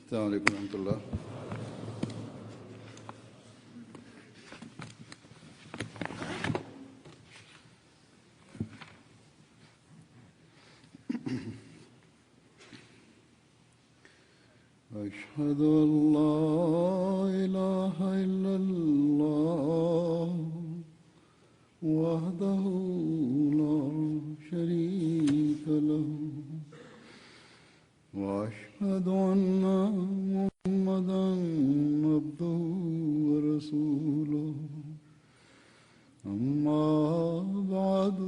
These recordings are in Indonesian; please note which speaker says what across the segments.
Speaker 1: السلام عليكم ورحمة الله. أشهد أن لا إله إلا الله وحده لا شريك له وأشهد أن محمدا عبده ورسوله أما بعد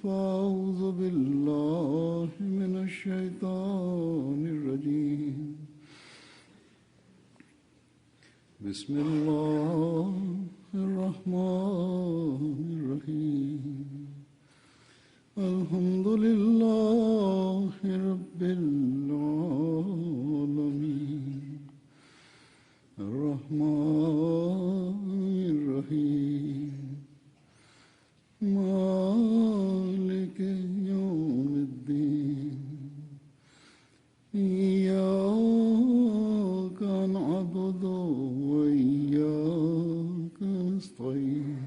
Speaker 1: فأعوذ بالله من الشيطان الرجيم بسم الله الرحمن الرحيم الحمد لله رب العالمين الرحمن الرحيم مالك يوم الدين إياك نعبد وإياك نستعين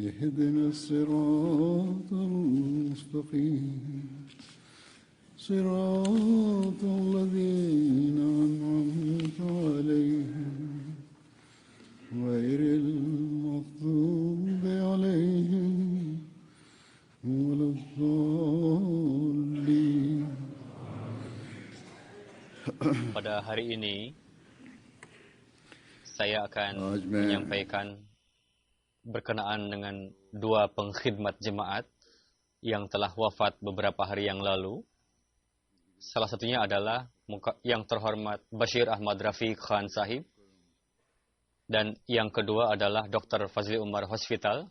Speaker 1: اهدنا الصراط المستقيم صراط الذين أنعمت عليهم غير المغضوب عليهم ولا الضالين.
Speaker 2: Pada hari ini saya akan menyampaikan berkenaan dengan dua pengkhidmat jemaat yang telah wafat beberapa hari yang lalu. Salah satunya adalah yang terhormat Bashir Ahmad Rafiq Khan Sahib, dan yang kedua adalah Dr. Fazli Umar Hospital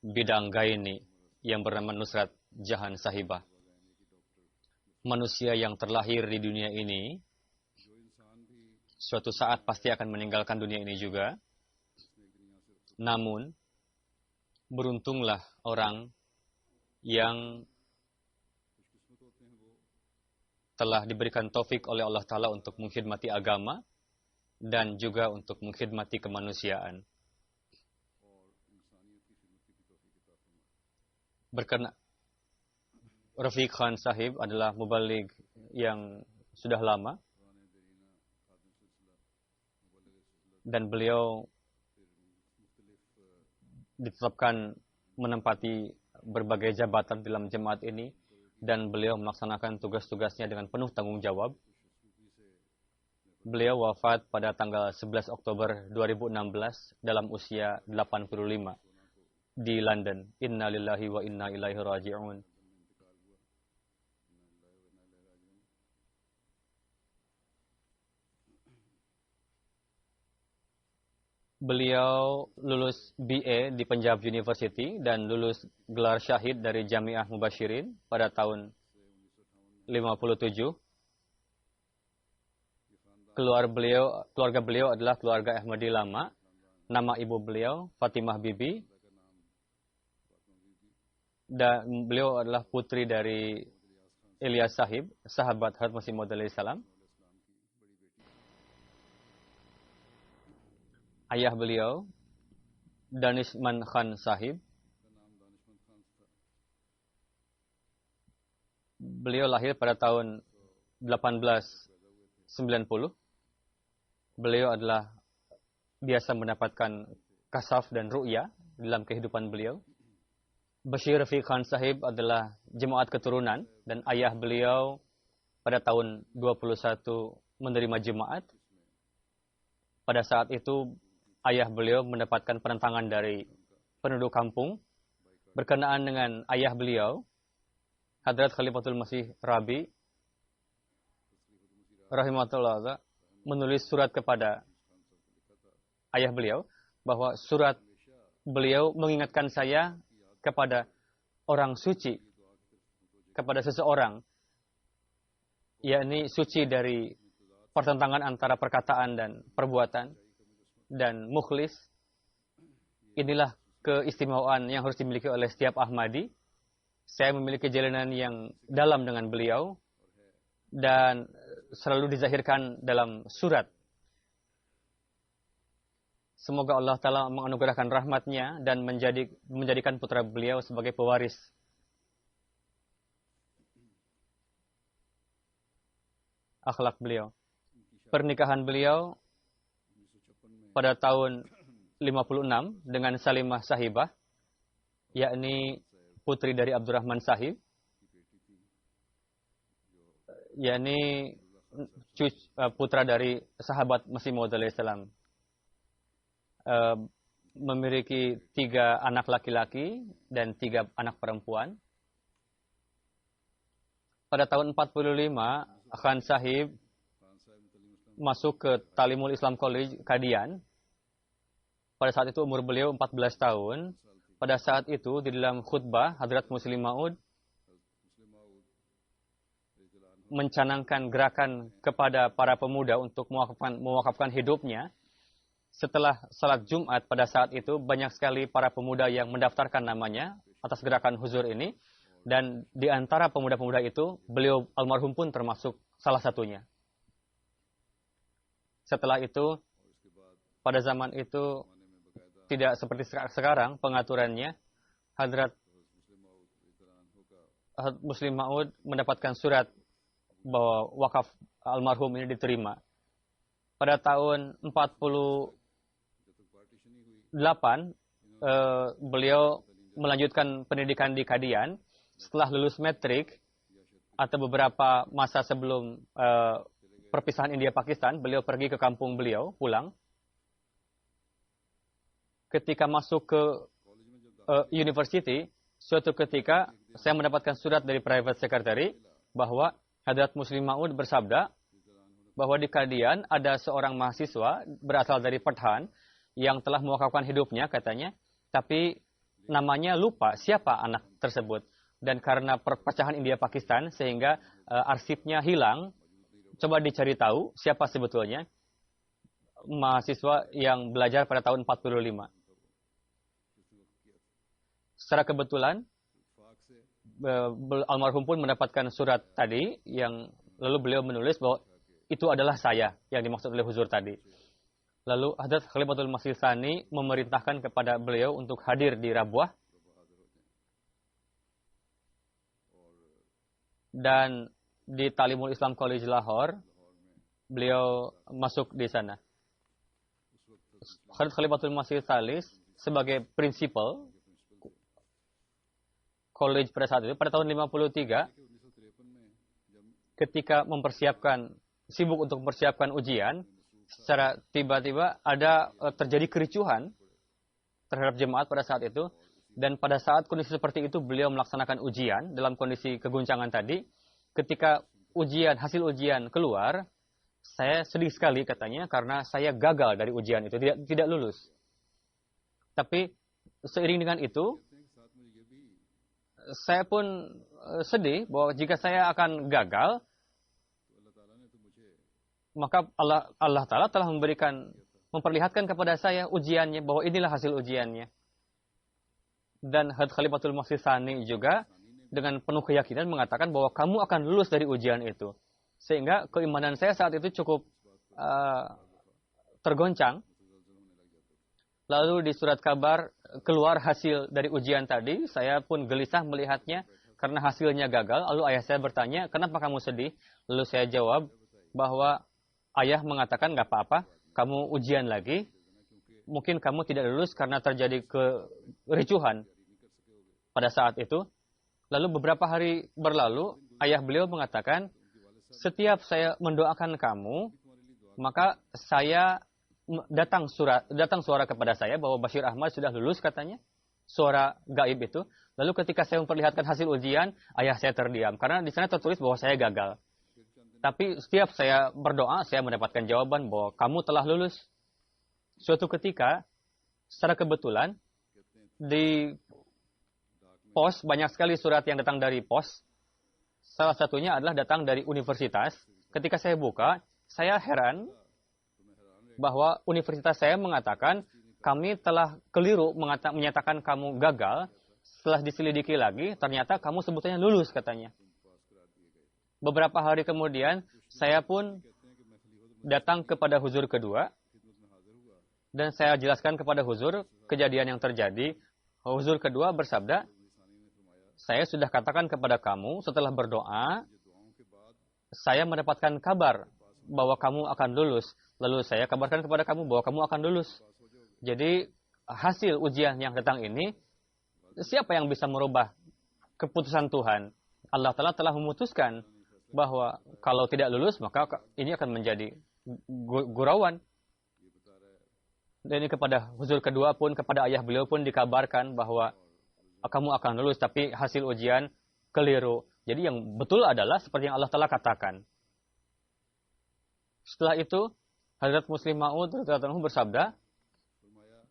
Speaker 2: bidang Gaini yang bernama Nusrat Jahan Sahibah. Manusia yang terlahir di dunia ini suatu saat pasti akan meninggalkan dunia ini juga. Namun, beruntunglah orang yang telah diberikan taufik oleh Allah Ta'ala untuk mengkhidmati agama dan juga untuk mengkhidmati kemanusiaan. Rafiq Khan Sahib adalah mubaligh yang sudah lama, dan beliau ditetapkan menempati berbagai jabatan dalam jemaat ini, dan beliau melaksanakan tugas-tugasnya dengan penuh tanggung jawab. Beliau wafat pada tanggal 11 Oktober 2016 dalam usia 85 di London. Inna lillahi wa inna ilaihi raji'un. Beliau lulus BA di Punjab University dan lulus gelar syahid dari Jamiah Mubashirin pada tahun 57. Keluarga beliau adalah keluarga Ahmadi lama. Nama ibu beliau Fatimah Bibi, dan beliau adalah putri dari Ilyas Sahib, sahabat Hazrat Masih Maud alaihi salam. Ayah beliau, Danishman Khan Sahib. Beliau lahir pada tahun 1890. Beliau adalah biasa mendapatkan kasaf dan ru'ya dalam kehidupan beliau. Bashir Rafiq Khan Sahib adalah jemaat keturunan, dan ayah beliau pada tahun 21 menerima jemaat. Pada saat itu, ayah beliau mendapatkan penentangan dari penduduk kampung. Berkenaan dengan ayah beliau, Hadrat Khalifatul Masih Rabi rahimahullah menulis surat kepada ayah beliau bahwa surat beliau mengingatkan saya kepada orang suci, kepada seseorang, yakni suci dari pertentangan antara perkataan dan perbuatan, dan mukhlis. Inilah keistimewaan yang harus dimiliki oleh setiap Ahmadi. Saya memiliki jalinan yang dalam dengan beliau, dan selalu dizahirkan dalam surat. Semoga Allah Ta'ala menganugerahkan rahmatnya dan menjadikan putra beliau sebagai pewaris. Akhlak beliau. Pernikahan beliau pada tahun 56 dengan Salimah Sahibah, yakni putri dari Abdurrahman Sahib, yakni putra dari sahabat Masih Maud alaihissalam. Memiliki 3 anak laki-laki dan 3 anak perempuan. Pada tahun 45, Khan Sahib masuk ke Talimul Islam College, Kadian. Pada saat itu umur beliau 14 tahun. Pada saat itu di dalam khutbah, Hadrat Muslim Maud mencanangkan gerakan kepada para pemuda untuk mewakafkan hidupnya. Setelah salat Jumat pada saat itu, banyak sekali para pemuda yang mendaftarkan namanya atas gerakan huzur ini. Dan di antara pemuda-pemuda itu, beliau almarhum pun termasuk salah satunya. Setelah itu, pada zaman itu, tidak seperti sekarang pengaturannya. Hadrat Muslim Maud mendapatkan surat bahwa wakaf almarhum ini diterima. Pada tahun 48, beliau melanjutkan pendidikan di Kadian. Setelah lulus metrik atau beberapa masa sebelum perpisahan India-Pakistan, beliau pergi ke kampung beliau, pulang. Ketika masuk ke university, suatu ketika saya mendapatkan surat dari private secretary bahwa Hadrat Muslim Maud bersabda bahwa di Kadian ada seorang mahasiswa berasal dari Pathan yang telah mewakafkan hidupnya katanya, tapi namanya lupa siapa anak tersebut. Dan karena perpecahan India-Pakistan sehingga arsipnya hilang, coba dicari tahu siapa sebetulnya mahasiswa yang belajar pada tahun 45. Secara kebetulan, almarhum pun mendapatkan surat tadi yang lalu beliau menulis bahwa itu adalah saya yang dimaksud oleh huzur tadi. Lalu Hadrat Khalifatul Masih Tsani memerintahkan kepada beliau untuk hadir di Rabwah dan di Talimul Islam College Lahore beliau masuk di sana. Hadrat Khalifatul Masih Tsalis sebagai prinsipal college pada saat itu pada tahun 53 ketika sibuk untuk mempersiapkan ujian, secara tiba-tiba ada terjadi kericuhan terhadap jemaat pada saat itu, dan pada saat kondisi seperti itu beliau melaksanakan ujian dalam kondisi keguncangan tadi. Ketika hasil ujian keluar, saya sedih sekali katanya karena saya gagal dari ujian itu, tidak lulus. Tapi seiring dengan itu, saya pun sedih bahwa jika saya akan gagal, maka Allah Ta'ala telah memperlihatkan kepada saya ujiannya, bahwa inilah hasil ujiannya. Dan Hadrat Khalifatul Masih Tsani juga dengan penuh keyakinan mengatakan bahwa kamu akan lulus dari ujian itu. Sehingga keimanan saya saat itu cukup tergoncang. Lalu di surat kabar keluar hasil dari ujian tadi, saya pun gelisah melihatnya karena hasilnya gagal. Lalu ayah saya bertanya, kenapa kamu sedih? Lalu saya jawab bahwa ayah mengatakan, nggak apa-apa, kamu ujian lagi. Mungkin kamu tidak lulus karena terjadi kericuhan pada saat itu. Lalu beberapa hari berlalu, ayah beliau mengatakan, setiap saya mendoakan kamu, maka saya datang suara kepada saya bahwa Bashir Ahmad sudah lulus katanya. Suara gaib itu. Lalu ketika saya memperlihatkan hasil ujian, ayah saya terdiam. Karena di sana tertulis bahwa saya gagal. Tapi setiap saya berdoa, saya mendapatkan jawaban bahwa kamu telah lulus. Suatu ketika, secara kebetulan, di pos, banyak sekali surat yang datang dari pos. Salah satunya adalah datang dari universitas. Ketika saya buka, saya heran bahwa universitas saya mengatakan, kami telah keliru menyatakan kamu gagal. Setelah diselidiki lagi, ternyata kamu sebetulnya lulus katanya. Beberapa hari kemudian, saya pun datang kepada huzur kedua, dan saya jelaskan kepada huzur kejadian yang terjadi. Huzur kedua bersabda, saya sudah katakan kepada kamu setelah berdoa, saya mendapatkan kabar bahwa kamu akan lulus. Lalu saya kabarkan kepada kamu bahwa kamu akan lulus. Jadi hasil ujian yang datang ini, siapa yang bisa merubah keputusan Tuhan? Allah Ta'ala telah memutuskan bahwa kalau tidak lulus, maka ini akan menjadi gurauan. Dan ini kepada huzur kedua pun, kepada ayah beliau pun dikabarkan bahwa kamu akan lulus, tapi hasil ujian keliru. Jadi yang betul adalah seperti yang Allah Ta'ala katakan. Setelah itu, Hadrat Muslim Ma'ud bersabda,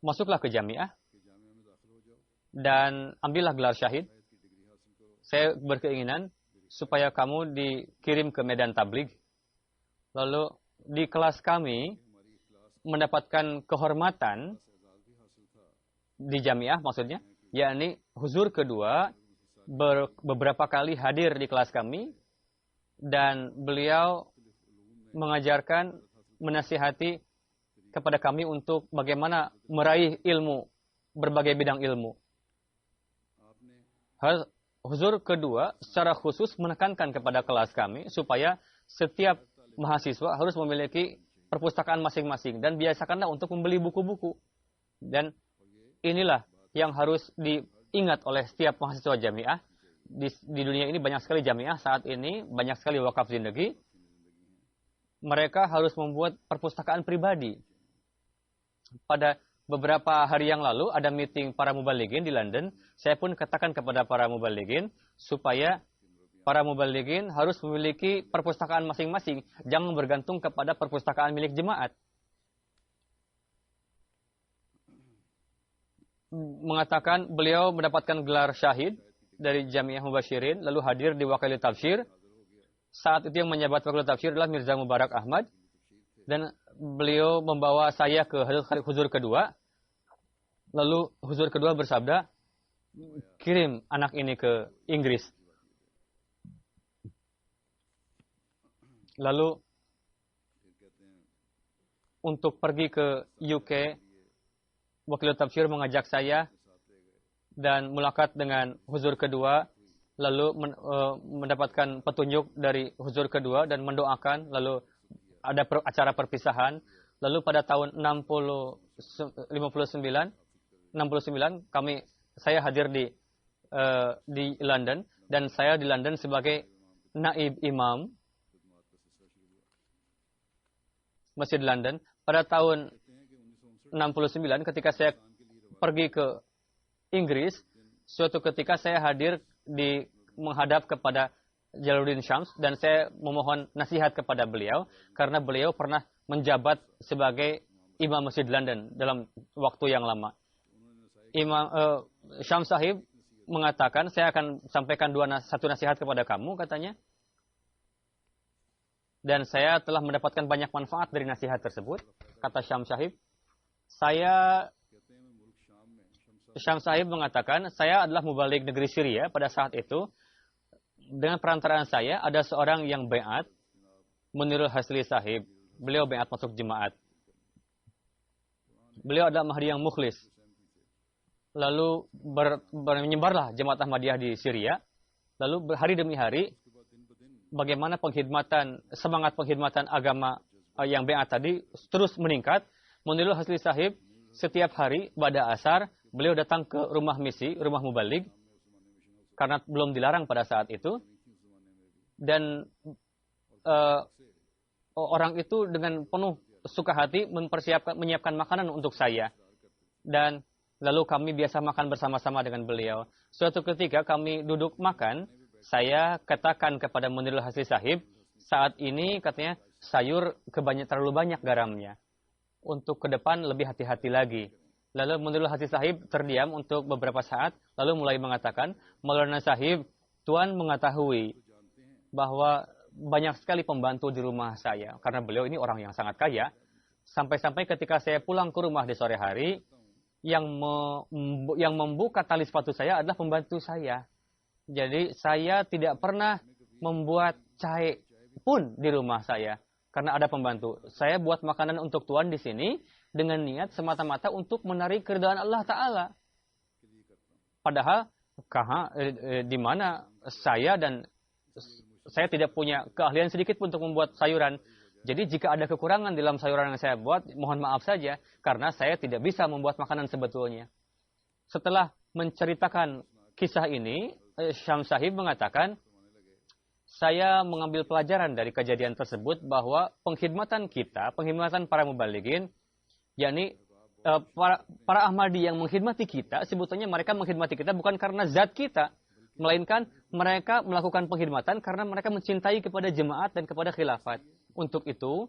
Speaker 2: masuklah ke jamiah dan ambillah gelar syahid. Saya berkeinginan supaya kamu dikirim ke medan tabligh. Lalu di kelas kami mendapatkan kehormatan di jamiah maksudnya, yakni huzur kedua beberapa kali hadir di kelas kami dan beliau mengajarkan, menasihati kepada kami untuk bagaimana meraih ilmu, berbagai bidang ilmu. Huzur kedua secara khusus menekankan kepada kelas kami supaya setiap mahasiswa harus memiliki perpustakaan masing-masing dan biasakanlah untuk membeli buku-buku. Dan inilah yang harus diingat oleh setiap mahasiswa jamiah. Di dunia ini banyak sekali jamiah saat ini, banyak sekali wakaf zindagi. Mereka harus membuat perpustakaan pribadi. Pada beberapa hari yang lalu ada meeting para mubalighin di London. Saya pun katakan kepada para mubalighin supaya para mubalighin harus memiliki perpustakaan masing-masing. Jangan bergantung kepada perpustakaan milik jemaat. Mengatakan beliau mendapatkan gelar syahid dari Jamiah Mubasyirin, lalu hadir di Wakil Tafsir. Saat itu yang menjabat Wakil Tafsir adalah Mirza Mubarak Ahmad. Dan beliau membawa saya ke huzur kedua. Lalu huzur kedua bersabda, kirim anak ini ke Inggris. Lalu untuk pergi ke UK, Wakil Tafsir mengajak saya dan mulakat dengan huzur kedua, lalu mendapatkan petunjuk dari huzur kedua dan mendoakan, lalu ada acara perpisahan. Lalu pada tahun 69 saya hadir di London, dan saya di London sebagai naib imam Masjid London. Pada tahun 69 ketika saya pergi ke Inggris, suatu ketika saya hadir menghadap kepada Jalaluddin Syams dan saya memohon nasihat kepada beliau karena beliau pernah menjabat sebagai imam Masjid London dalam waktu yang lama. Imam Syams sahib mengatakan, saya akan sampaikan satu nasihat kepada kamu, katanya. Dan saya telah mendapatkan banyak manfaat dari nasihat tersebut, kata Syams sahib. Syams sahib mengatakan, saya adalah mubaligh negeri Syria pada saat itu. Dengan perantaraan saya, ada seorang yang bai'at, Munirul Hasli sahib. Beliau bai'at masuk jemaat. Beliau adalah Mahdi yang mukhlis. Lalu menyebarlah jemaat Ahmadiyah di Syria. Lalu hari demi hari, bagaimana semangat penghidmatan agama yang bai'at tadi terus meningkat. Munirul Hasli sahib setiap hari pada asar, beliau datang ke rumah misi, rumah mubaligh, karena belum dilarang pada saat itu. Dan orang itu dengan penuh suka hati menyiapkan makanan untuk saya. Dan lalu kami biasa makan bersama-sama dengan beliau. Suatu ketika kami duduk makan, saya katakan kepada Munirul Hasli sahib, saat ini katanya sayur terlalu banyak garamnya. Untuk ke depan lebih hati-hati lagi. Lalu Munirul Hasli sahib terdiam untuk beberapa saat, lalu mulai mengatakan, Maulana sahib, Tuan mengetahui bahwa banyak sekali pembantu di rumah saya. Karena beliau ini orang yang sangat kaya. Sampai-sampai ketika saya pulang ke rumah di sore hari, yang membuka tali sepatu saya adalah pembantu saya. Jadi saya tidak pernah membuat cai pun di rumah saya karena ada pembantu. Saya buat makanan untuk Tuhan di sini dengan niat semata-mata untuk menarik keridhaan Allah Ta'ala. Padahal di mana saya tidak punya keahlian sedikit pun untuk membuat sayuran. Jadi jika ada kekurangan dalam sayuran yang saya buat, mohon maaf saja karena saya tidak bisa membuat makanan sebetulnya. Setelah menceritakan kisah ini, Syam Sahib mengatakan, saya mengambil pelajaran dari kejadian tersebut bahwa penghormatan para mubalighin, yakni para Ahmadi yang mengkhidmati kita, sebetulnya mereka mengkhidmati kita bukan karena zat kita, melainkan mereka melakukan penghormatan karena mereka mencintai kepada jemaat dan kepada khilafat. Untuk itu,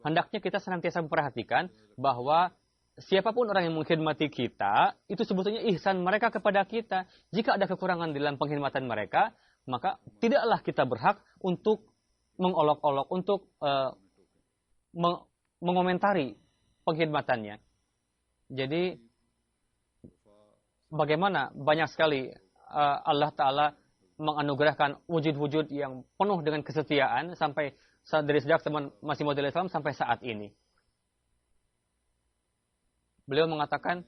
Speaker 2: hendaknya kita senantiasa memperhatikan bahwa siapapun orang yang mengkhidmati kita, itu sebetulnya ihsan mereka kepada kita. Jika ada kekurangan dalam penghormatan mereka, maka tidaklah kita berhak untuk mengolok-olok, untuk mengomentari pengkhidmatannya. Jadi bagaimana banyak sekali Allah Ta'ala menganugerahkan wujud-wujud yang penuh dengan kesetiaan sampai dari sejak zaman Masih Maud Islam sampai saat ini. Beliau mengatakan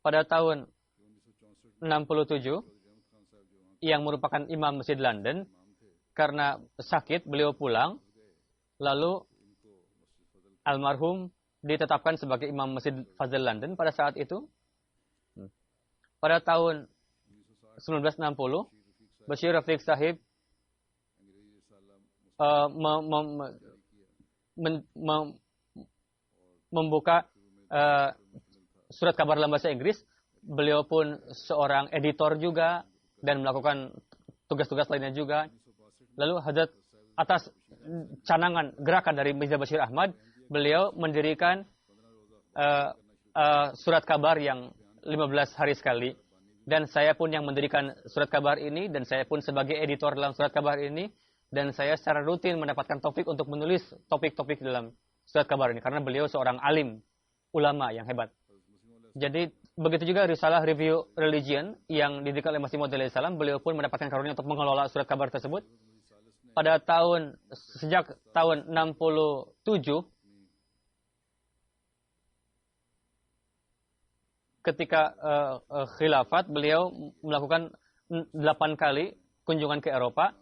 Speaker 2: pada tahun 67 yang merupakan imam Masjid London, karena sakit beliau pulang, lalu almarhum ditetapkan sebagai imam Masjid Fazl London pada saat itu. Pada tahun 1960, Bashir Rafiq Sahib membuka surat kabar dalam bahasa Inggris. Beliau pun seorang editor juga dan melakukan tugas-tugas lainnya juga. Lalu Hazrat atas canangan gerakan dari Mirza Bashir Ahmad, beliau mendirikan surat kabar yang 15 hari sekali. Dan saya pun yang mendirikan surat kabar ini, dan saya pun sebagai editor dalam surat kabar ini. Dan saya secara rutin mendapatkan topik untuk menulis topik-topik dalam surat kabar ini. Karena beliau seorang alim, ulama yang hebat. Jadi begitu juga risalah Review Religion yang didirikan oleh Masih Maud Salam, beliau pun mendapatkan karunia untuk mengelola surat kabar tersebut. Sejak tahun 67, ketika khilafat, beliau melakukan 8 kali kunjungan ke Eropa.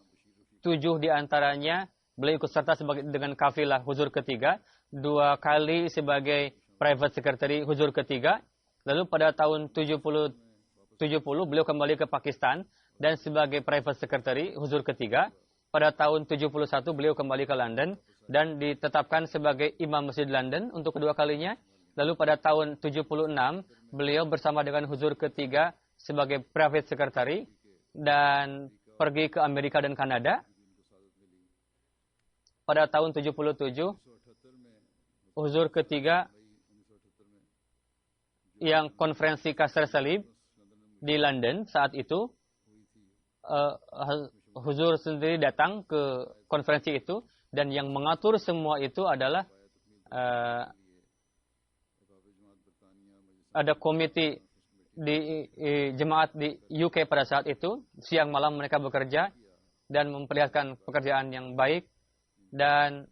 Speaker 2: 7 diantaranya beliau ikut serta dengan kafilah huzur ketiga, 2 kali sebagai private secretary huzur ketiga. Lalu pada tahun 70 beliau kembali ke Pakistan dan sebagai private secretary huzur ketiga. Pada tahun 71 beliau kembali ke London dan ditetapkan sebagai imam Masjid London untuk kedua kalinya. Lalu pada tahun 76 beliau bersama dengan huzur ketiga sebagai private secretary dan pergi ke Amerika dan Kanada. Pada tahun 77 huzur ketiga yang konferensi Kasr Salib di London saat itu, huzur sendiri datang ke konferensi itu dan yang mengatur semua itu adalah ada komite di jemaat di UK pada saat itu. Siang malam mereka bekerja dan memperlihatkan pekerjaan yang baik, dan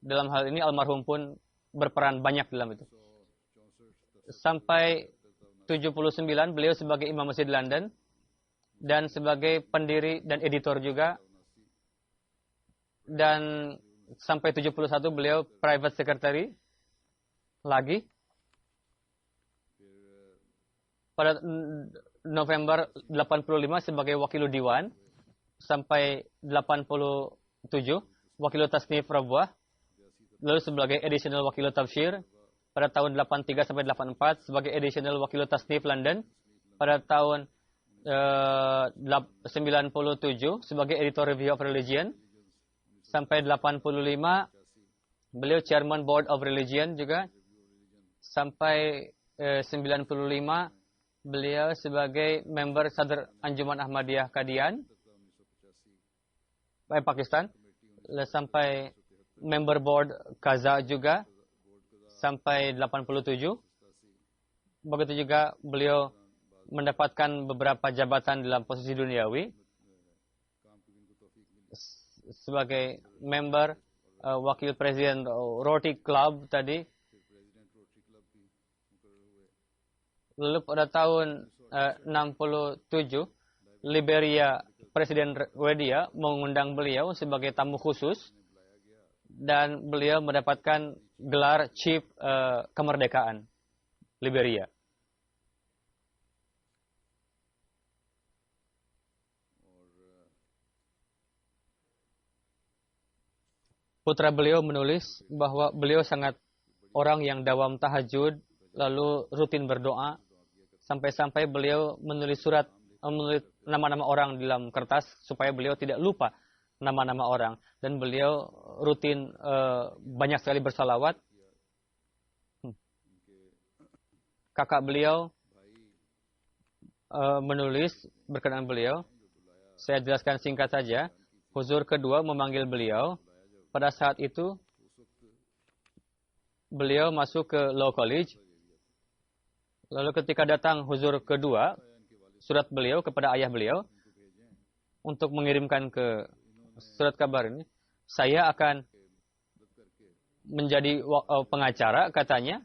Speaker 2: dalam hal ini almarhum pun berperan banyak dalam itu. Sampai 79 beliau sebagai imam Masjid London dan sebagai pendiri dan editor juga. Dan sampai 71 beliau private secretary lagi. Pada November 85 sebagai wakil Diwan, sampai 87 wakil tasnif Rabuah, lalu sebagai additional wakil tafsir pada tahun 83 sampai 84 sebagai additional wakil tasnif London. Pada tahun 97 sebagai editor Review of Religion, sampai 85 beliau chairman Board of Religion juga, sampai 95 beliau sebagai member Sadr Anjuman Ahmadiyah Qadian, Pakistan, sampai member board Qaza juga, sampai 87. Begitu juga beliau mendapatkan beberapa jabatan dalam posisi duniawi. sebagai member wakil presiden Rotary Club tadi. Lalu pada tahun 67 Liberia, Presiden Wedia mengundang beliau sebagai tamu khusus dan beliau mendapatkan gelar Chief Kemerdekaan Liberia. Putra beliau menulis bahwa beliau sangat orang yang dawam tahajud, lalu rutin berdoa, sampai-sampai beliau menulis nama-nama orang di dalam kertas supaya beliau tidak lupa nama-nama orang. Dan beliau rutin banyak sekali bersalawat. Kakak beliau menulis berkenaan beliau. Saya jelaskan singkat saja. Huzur kedua memanggil beliau. Pada saat itu, beliau masuk ke Law College. Lalu ketika datang huzur kedua, surat beliau kepada ayah beliau, untuk mengirimkan ke surat kabar ini, saya akan menjadi pengacara, katanya,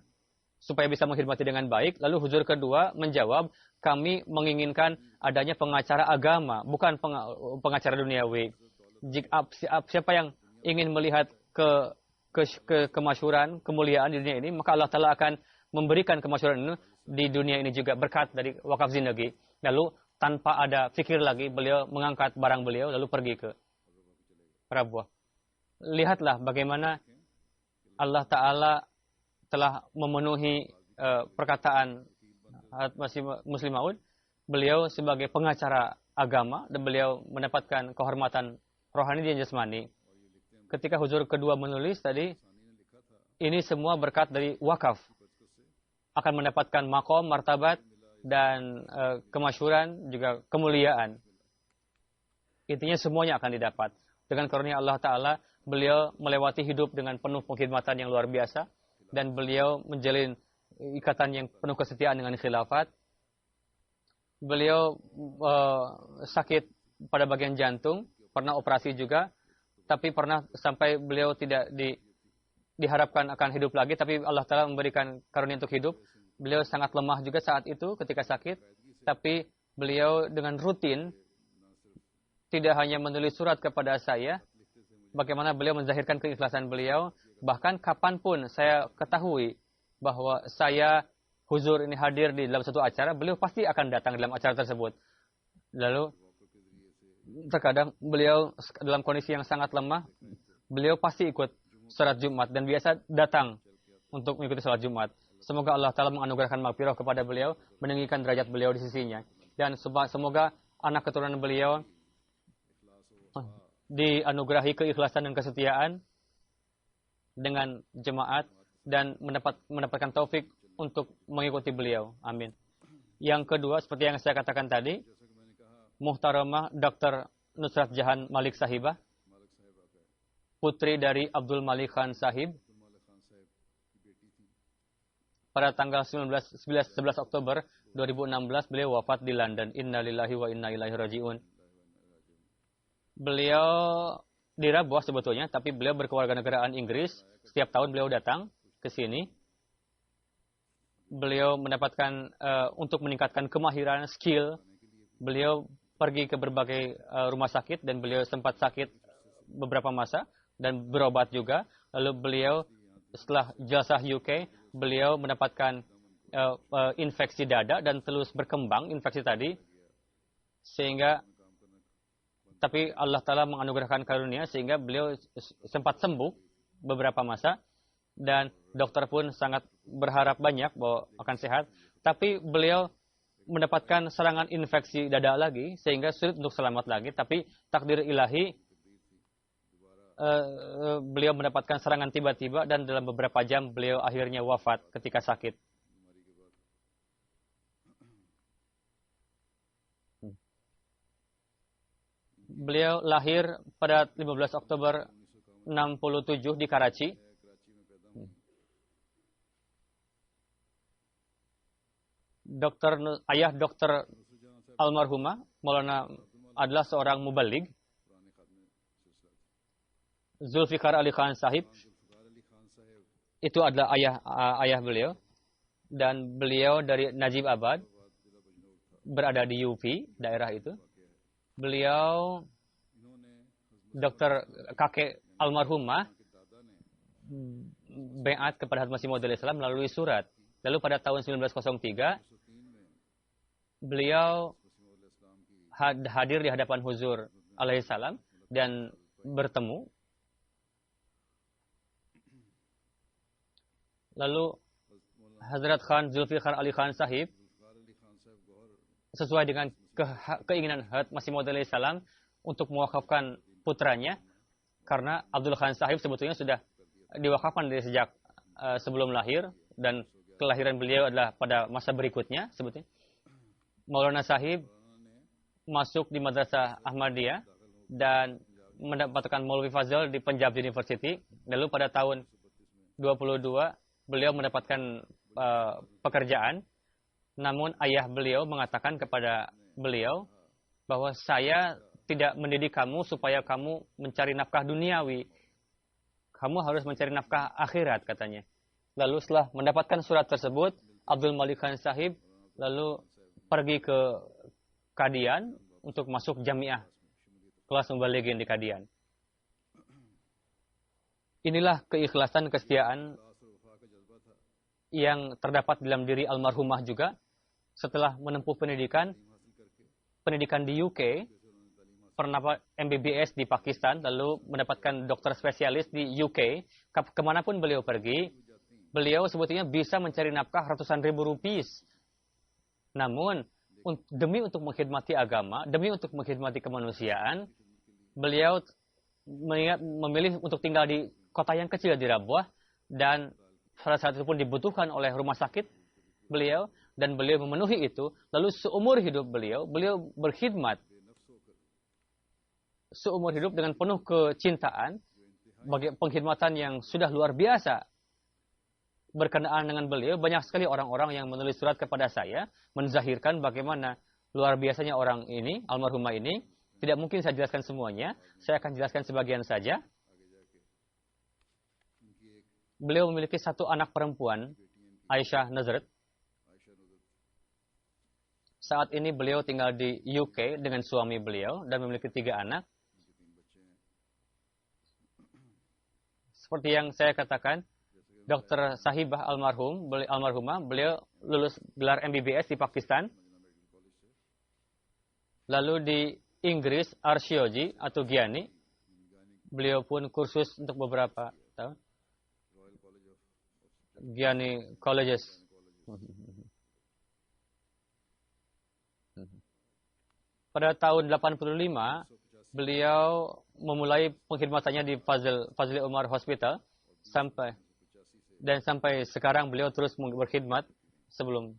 Speaker 2: supaya bisa menghormati dengan baik. Lalu huzur kedua menjawab, kami menginginkan adanya pengacara agama, bukan pengacara duniawi. Siapa yang ingin melihat kemasyhuran, kemuliaan di dunia ini, maka Allah Ta'ala akan memberikan kemasyhuran ini di dunia ini juga berkat dari wakaf zindagi. Lalu tanpa ada fikir lagi, beliau mengangkat barang beliau lalu pergi ke Rabuah. Lihatlah bagaimana Allah Ta'ala telah memenuhi perkataan Muslim Maud. Beliau sebagai pengacara agama dan beliau mendapatkan kehormatan rohani dan jasmani. Ketika huzur kedua menulis tadi, ini semua berkat dari wakaf. Akan mendapatkan makom, martabat, dan kemasyhuran, juga kemuliaan. Intinya semuanya akan didapat. Dengan karunia Allah Ta'ala, beliau melewati hidup dengan penuh pengkhidmatan yang luar biasa. Dan beliau menjalin ikatan yang penuh kesetiaan dengan khilafat. Beliau sakit pada bagian jantung, pernah operasi juga. Tapi pernah sampai beliau tidak diharapkan akan hidup lagi, tapi Allah Ta'ala memberikan karunia untuk hidup. Beliau sangat lemah juga saat itu ketika sakit, tapi beliau dengan rutin tidak hanya menulis surat kepada saya, bagaimana beliau menzahirkan keikhlasan beliau, bahkan kapanpun saya ketahui bahwa saya huzur ini hadir di dalam satu acara, beliau pasti akan datang dalam acara tersebut. Lalu terkadang beliau dalam kondisi yang sangat lemah, beliau pasti ikut salat Jumat dan biasa datang untuk mengikuti salat Jumat. Semoga Allah Ta'ala menganugerahkan maghfirah kepada beliau, meninggikan derajat beliau di sisinya. Dan semoga anak keturunan beliau dianugerahi keikhlasan dan kesetiaan dengan jemaat dan mendapatkan taufik untuk mengikuti beliau. Amin. Yang kedua, seperti yang saya katakan tadi, Muhtaramah Dr. Nusrat Jahan Malik Sahibah, putri dari Abdul Malik Khan Sahib. Pada tanggal 11 Oktober 2016, beliau wafat di London. Inna lillahi wa inna ilaihi raji'un. Beliau di Rabuah sebetulnya, tapi beliau berkewarganegaraan Inggris. Setiap tahun beliau datang ke sini. Beliau mendapatkan untuk meningkatkan kemahiran, skill. Beliau pergi ke berbagai rumah sakit dan beliau sempat sakit beberapa masa dan berobat juga. Lalu beliau setelah ijazah UK, beliau mendapatkan infeksi dada dan terus berkembang infeksi tadi. Sehingga, tapi Allah Ta'ala menganugerahkan karunia sehingga beliau sempat sembuh beberapa masa. Dan dokter pun sangat berharap banyak bahwa akan sehat. Tapi beliau mendapatkan serangan infeksi dada lagi sehingga sulit untuk selamat lagi. Tapi takdir ilahi, beliau mendapatkan serangan tiba-tiba dan dalam beberapa jam beliau akhirnya wafat ketika sakit. Beliau lahir pada 15 Oktober 67 di Karachi. Ayah dokter almarhumah Maulana adalah seorang mubaligh. Zulfikar Ali Khan Sahib itu adalah ayah beliau, dan beliau dari Najib Abad, berada di UP daerah itu. Beliau dokter kakek almarhumah baiat kepada Hazrat Masih Maud Islam melalui surat. Lalu pada tahun 1903 beliau hadir di hadapan Huzur alaihissalam dan bertemu. Lalu Hazrat Khan Zulfikar Ali Khan Sahib sesuai dengan keinginan Hazrat Masih Maud alaihissalam untuk mewakafkan putranya, karena Abdul Khan Sahib sebetulnya sudah diwakafkan dari sejak sebelum lahir, dan kelahiran beliau adalah pada masa berikutnya sebetulnya. Maulana Sahib masuk di Madrasah Ahmadiyah dan mendapatkan Maulvi Fazal di Punjab University. Lalu pada tahun 22 beliau mendapatkan pekerjaan. Namun ayah beliau mengatakan kepada beliau bahwa saya tidak mendidik kamu supaya kamu mencari nafkah duniawi. Kamu harus mencari nafkah akhirat, katanya. Lalu setelah mendapatkan surat tersebut, Abdul Malik Khan Sahib lalu pergi ke Kadian untuk masuk jamiah kelas mubalighin di Kadian. Inilah keikhlasan, kesetiaan yang terdapat dalam diri almarhumah juga. Setelah menempuh pendidikan di UK, pernah MBBS di Pakistan, lalu mendapatkan dokter spesialis di UK. Kemanapun beliau pergi, beliau sebetulnya bisa mencari nafkah ratusan ribu rupiah. Namun, demi untuk mengkhidmati agama, demi untuk mengkhidmati kemanusiaan, beliau memilih untuk tinggal di kota yang kecil di Rabwah, dan salah satu pun dibutuhkan oleh rumah sakit beliau, dan beliau memenuhi itu. Lalu seumur hidup beliau berkhidmat seumur hidup dengan penuh kecintaan, bagi pengkhidmatan yang sudah luar biasa. Berkenaan dengan beliau, banyak sekali orang-orang yang menulis surat kepada saya, menzahirkan bagaimana luar biasanya orang ini, almarhumah ini. Tidak mungkin saya jelaskan semuanya, saya akan jelaskan sebagian saja. Beliau memiliki satu anak perempuan, Aisyah Nazrat. Saat ini beliau tinggal di UK dengan suami beliau dan memiliki 3 anak. Seperti yang saya katakan, Dr. Sahibah almarhumah, beliau lulus gelar MBBS di Pakistan. Lalu di Inggris, Archaeology atau Gyani. Beliau pun kursus untuk beberapa tahun. Gyani Colleges. Pada tahun 85, beliau memulai pengkhidmatannya di Fazli Umar Hospital sampai sekarang beliau terus berkhidmat sebelum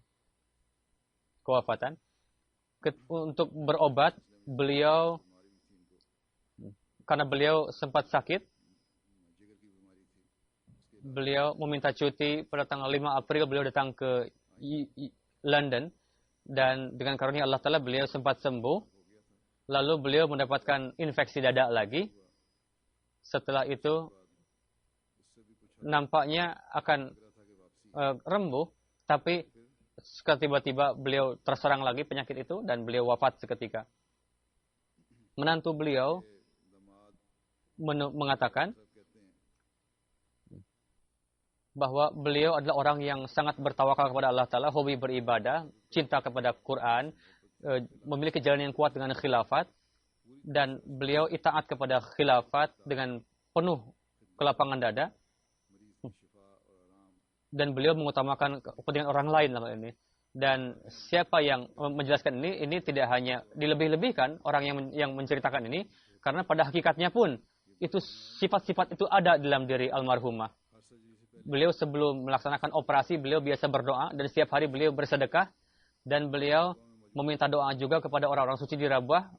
Speaker 2: kewafatan. Untuk berobat, beliau karena beliau sempat sakit, beliau meminta cuti pada tanggal 5 April, beliau datang ke London. Dan dengan karunia Allah Ta'ala beliau sempat sembuh. Lalu beliau mendapatkan infeksi dada lagi. Setelah itu nampaknya akan rembuh. Tapi tiba-tiba beliau terserang lagi penyakit itu dan beliau wafat seketika. Menantu beliau mengatakan bahwa beliau adalah orang yang sangat bertawakal kepada Allah Ta'ala, hobi beribadah, cinta kepada Quran, memiliki jalan yang kuat dengan khilafat, dan beliau itaat kepada khilafat dengan penuh kelapangan dada, dan beliau mengutamakan kepentingan orang lain dalam ini. Dan siapa yang menjelaskan ini tidak hanya dilebih-lebihkan orang yang menceritakan ini, karena pada hakikatnya pun itu sifat-sifat itu ada dalam diri almarhumah. Beliau sebelum melaksanakan operasi, beliau biasa berdoa, dan setiap hari beliau bersedekah, dan beliau meminta doa juga kepada orang-orang suci di Rabwah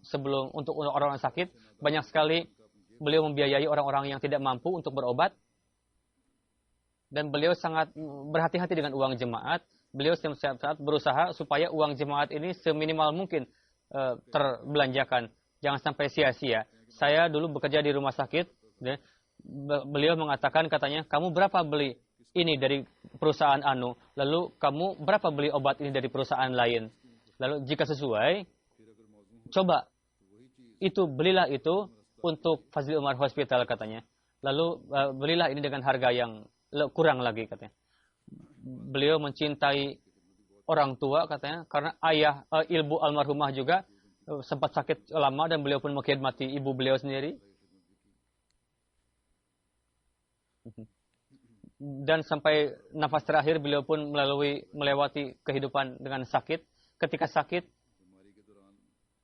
Speaker 2: untuk orang-orang sakit. Banyak sekali beliau membiayai orang-orang yang tidak mampu untuk berobat, dan beliau sangat berhati-hati dengan uang jemaat. Beliau setiap saat berusaha supaya uang jemaat ini seminimal mungkin terbelanjakan, jangan sampai sia-sia. Saya dulu bekerja di rumah sakit, Beliau mengatakan katanya, kamu berapa beli ini dari perusahaan anu, lalu kamu berapa beli obat ini dari perusahaan lain. Lalu jika sesuai, coba itu belilah itu untuk Fazli Umar Hospital katanya. Lalu belilah ini dengan harga yang kurang lagi katanya. Beliau mencintai orang tua katanya karena ayah ibu almarhumah juga sempat sakit lama dan beliau pun mengkhidmati ibu beliau sendiri. Dan sampai nafas terakhir beliau pun melewati kehidupan dengan sakit. Ketika sakit,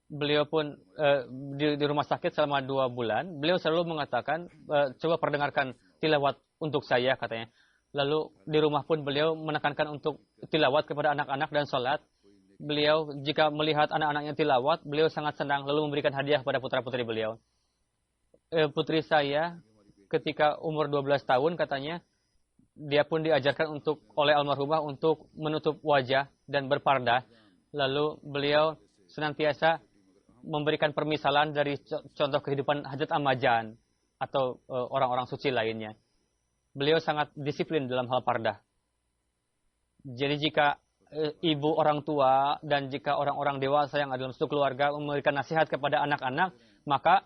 Speaker 2: beliau pun di rumah sakit selama 2 bulan. Beliau selalu mengatakan, coba perdengarkan tilawat untuk saya katanya. Lalu di rumah pun beliau menekankan untuk tilawat kepada anak-anak dan sholat. Beliau jika melihat anak-anaknya tilawat, beliau sangat senang lalu memberikan hadiah kepada putra-putri beliau. Putri saya ketika umur 12 tahun katanya, dia pun diajarkan oleh almarhumah untuk menutup wajah dan berpardah. Lalu beliau senantiasa memberikan permisalan dari contoh kehidupan Hajat Amajan atau orang-orang suci lainnya. Beliau sangat disiplin dalam hal pardah. Jadi jika ibu orang tua dan jika orang-orang dewasa yang ada dalam satu keluarga memberikan nasihat kepada anak-anak, maka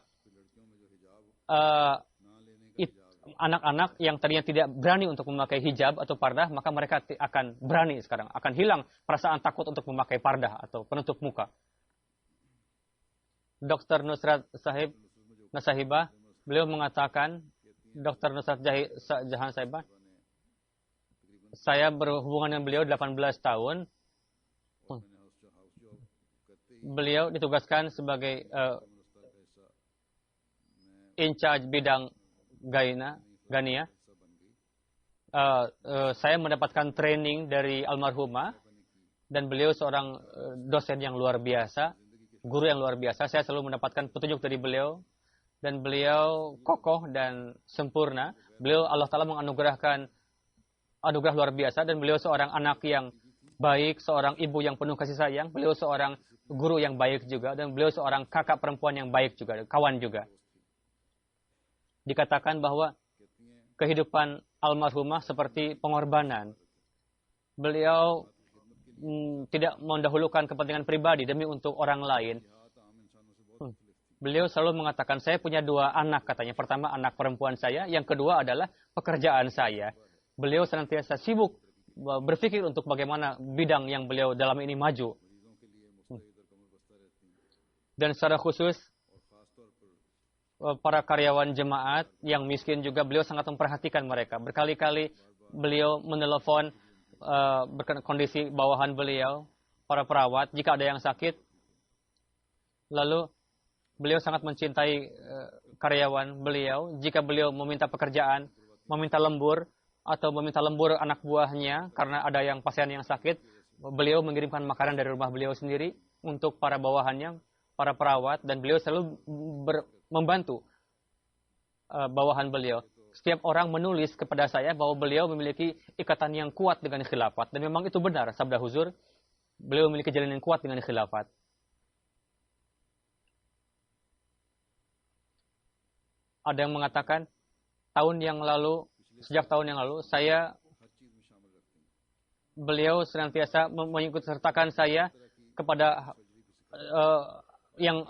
Speaker 2: anak-anak yang tadinya tidak berani untuk memakai hijab atau pardah, maka mereka akan berani sekarang. Akan hilang perasaan takut untuk memakai pardah atau penutup muka. Dr. Nusrat Sahibah, beliau mengatakan, Dr. Nusrat Jahan Sahibah, saya berhubungan dengan beliau 18 tahun. Beliau ditugaskan sebagai in charge bidang Gania. Saya mendapatkan training dari almarhumah dan beliau seorang dosen yang luar biasa, guru yang luar biasa. Saya selalu mendapatkan petunjuk dari beliau dan beliau kokoh dan sempurna. Beliau Allah Ta'ala menganugerahkan anugerah luar biasa dan beliau seorang anak yang baik, seorang ibu yang penuh kasih sayang, beliau seorang guru yang baik juga dan beliau seorang kakak perempuan yang baik juga, kawan juga. Dikatakan bahwa kehidupan almarhumah seperti pengorbanan. Beliau tidak mendahulukan kepentingan pribadi demi untuk orang lain. Beliau selalu mengatakan, saya punya 2 anak katanya. Pertama anak perempuan saya, yang kedua adalah pekerjaan saya. Beliau senantiasa sibuk berpikir untuk bagaimana bidang yang beliau dalam ini maju. Dan secara khusus para karyawan jemaat yang miskin juga beliau sangat memperhatikan mereka. Berkali-kali beliau menelepon kondisi bawahan beliau, para perawat, jika ada yang sakit. Lalu beliau sangat mencintai karyawan beliau. Jika beliau meminta pekerjaan, meminta lembur, atau meminta lembur anak buahnya karena ada yang pasien yang sakit, beliau mengirimkan makanan dari rumah beliau sendiri untuk para bawahannya, para perawat, dan beliau selalu membantu bawahan beliau. Setiap orang menulis kepada saya bahwa beliau memiliki ikatan yang kuat dengan khilafat. Dan memang itu benar, sabda Huzur. Beliau memiliki jalan yang kuat dengan khilafat. Ada yang mengatakan, sejak tahun yang lalu, beliau senantiasa mengikut sertakan saya kepada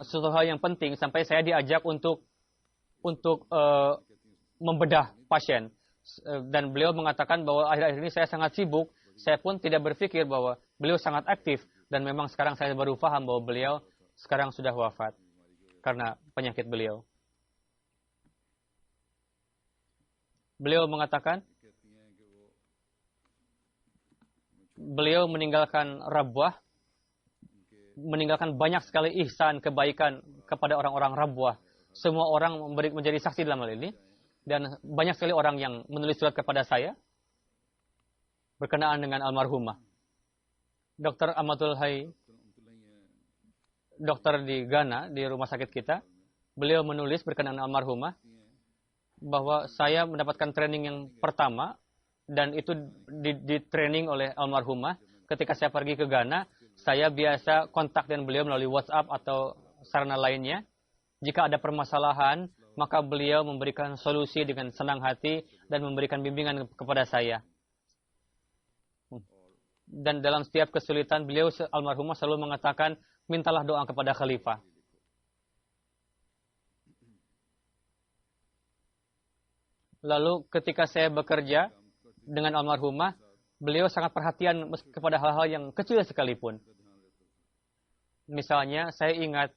Speaker 2: sesuatu hal yang penting sampai saya diajak untuk membedah pasien. Dan beliau mengatakan bahwa akhir-akhir ini saya sangat sibuk. Saya pun tidak berpikir bahwa beliau sangat aktif. Dan memang sekarang saya baru paham bahwa beliau sekarang sudah wafat karena penyakit beliau. Beliau mengatakan beliau meninggalkan Rabwah, meninggalkan banyak sekali ihsan, kebaikan kepada orang-orang Rabwah. Semua orang menjadi saksi dalam hal ini. Dan banyak sekali orang yang menulis surat kepada saya berkenaan dengan almarhumah. Dr. Amatul Hai, dokter di Ghana, di rumah sakit kita, beliau menulis berkenaan almarhumah bahwa saya mendapatkan training yang pertama dan itu di training oleh almarhumah. Ketika saya pergi ke Ghana, saya biasa kontak dengan beliau melalui WhatsApp atau sarana lainnya. Jika ada permasalahan, maka beliau memberikan solusi dengan senang hati dan memberikan bimbingan kepada saya. Dan dalam setiap kesulitan, beliau almarhumah selalu mengatakan, mintalah doa kepada khalifah. Lalu ketika saya bekerja dengan almarhumah, beliau sangat perhatian kepada hal-hal yang kecil sekalipun. Misalnya, saya ingat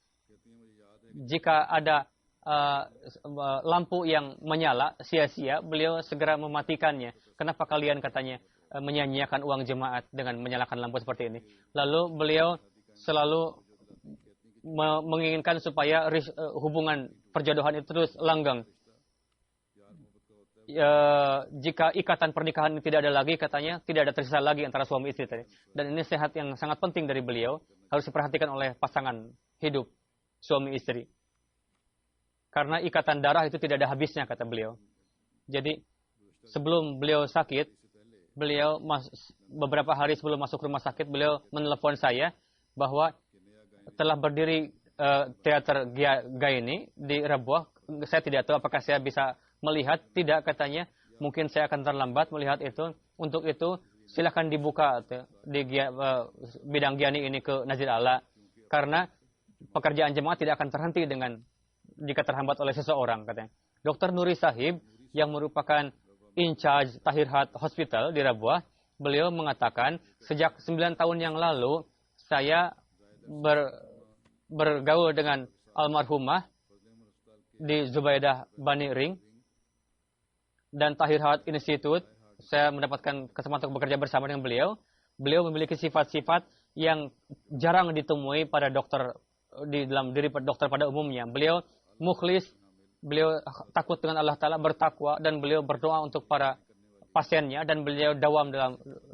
Speaker 2: jika ada lampu yang menyala sia-sia, beliau segera mematikannya. Kenapa kalian katanya menyanyiakan uang jemaat dengan menyalakan lampu seperti ini? Lalu beliau selalu menginginkan supaya hubungan perjodohan itu terus langgeng. Jika ikatan pernikahan ini tidak ada lagi, katanya tidak ada tersisa lagi antara suami istri tadi. Dan ini sehat yang sangat penting dari beliau, harus diperhatikan oleh pasangan hidup suami istri. Karena ikatan darah itu tidak ada habisnya, kata beliau. Jadi sebelum beliau sakit, beliau beberapa hari sebelum masuk rumah sakit, beliau menelepon saya bahwa telah berdiri teater Gaini di Rabuah. Saya tidak tahu apakah saya bisa melihat. Tidak, katanya. Mungkin saya akan terlambat melihat itu. Untuk itu, silakan dibuka di bidang Giani ini ke Nazir Ala. Karena pekerjaan jemaah tidak akan terhenti jika terhambat oleh seseorang, katanya. Dr. Nuri Sahib, yang merupakan in charge Tahir Hat Hospital di Rabuah, beliau mengatakan, sejak 9 tahun yang lalu, saya bergaul dengan almarhumah di Zubaidah Bani Ring dan Tahir Hat Institute. Saya mendapatkan kesempatan untuk bekerja bersama dengan beliau. Beliau memiliki sifat-sifat yang jarang ditemui pada dokter, di dalam diri dokter pada umumnya. Beliau mukhlis, beliau takut dengan Allah Ta'ala, bertakwa, dan beliau berdoa untuk para pasiennya, dan beliau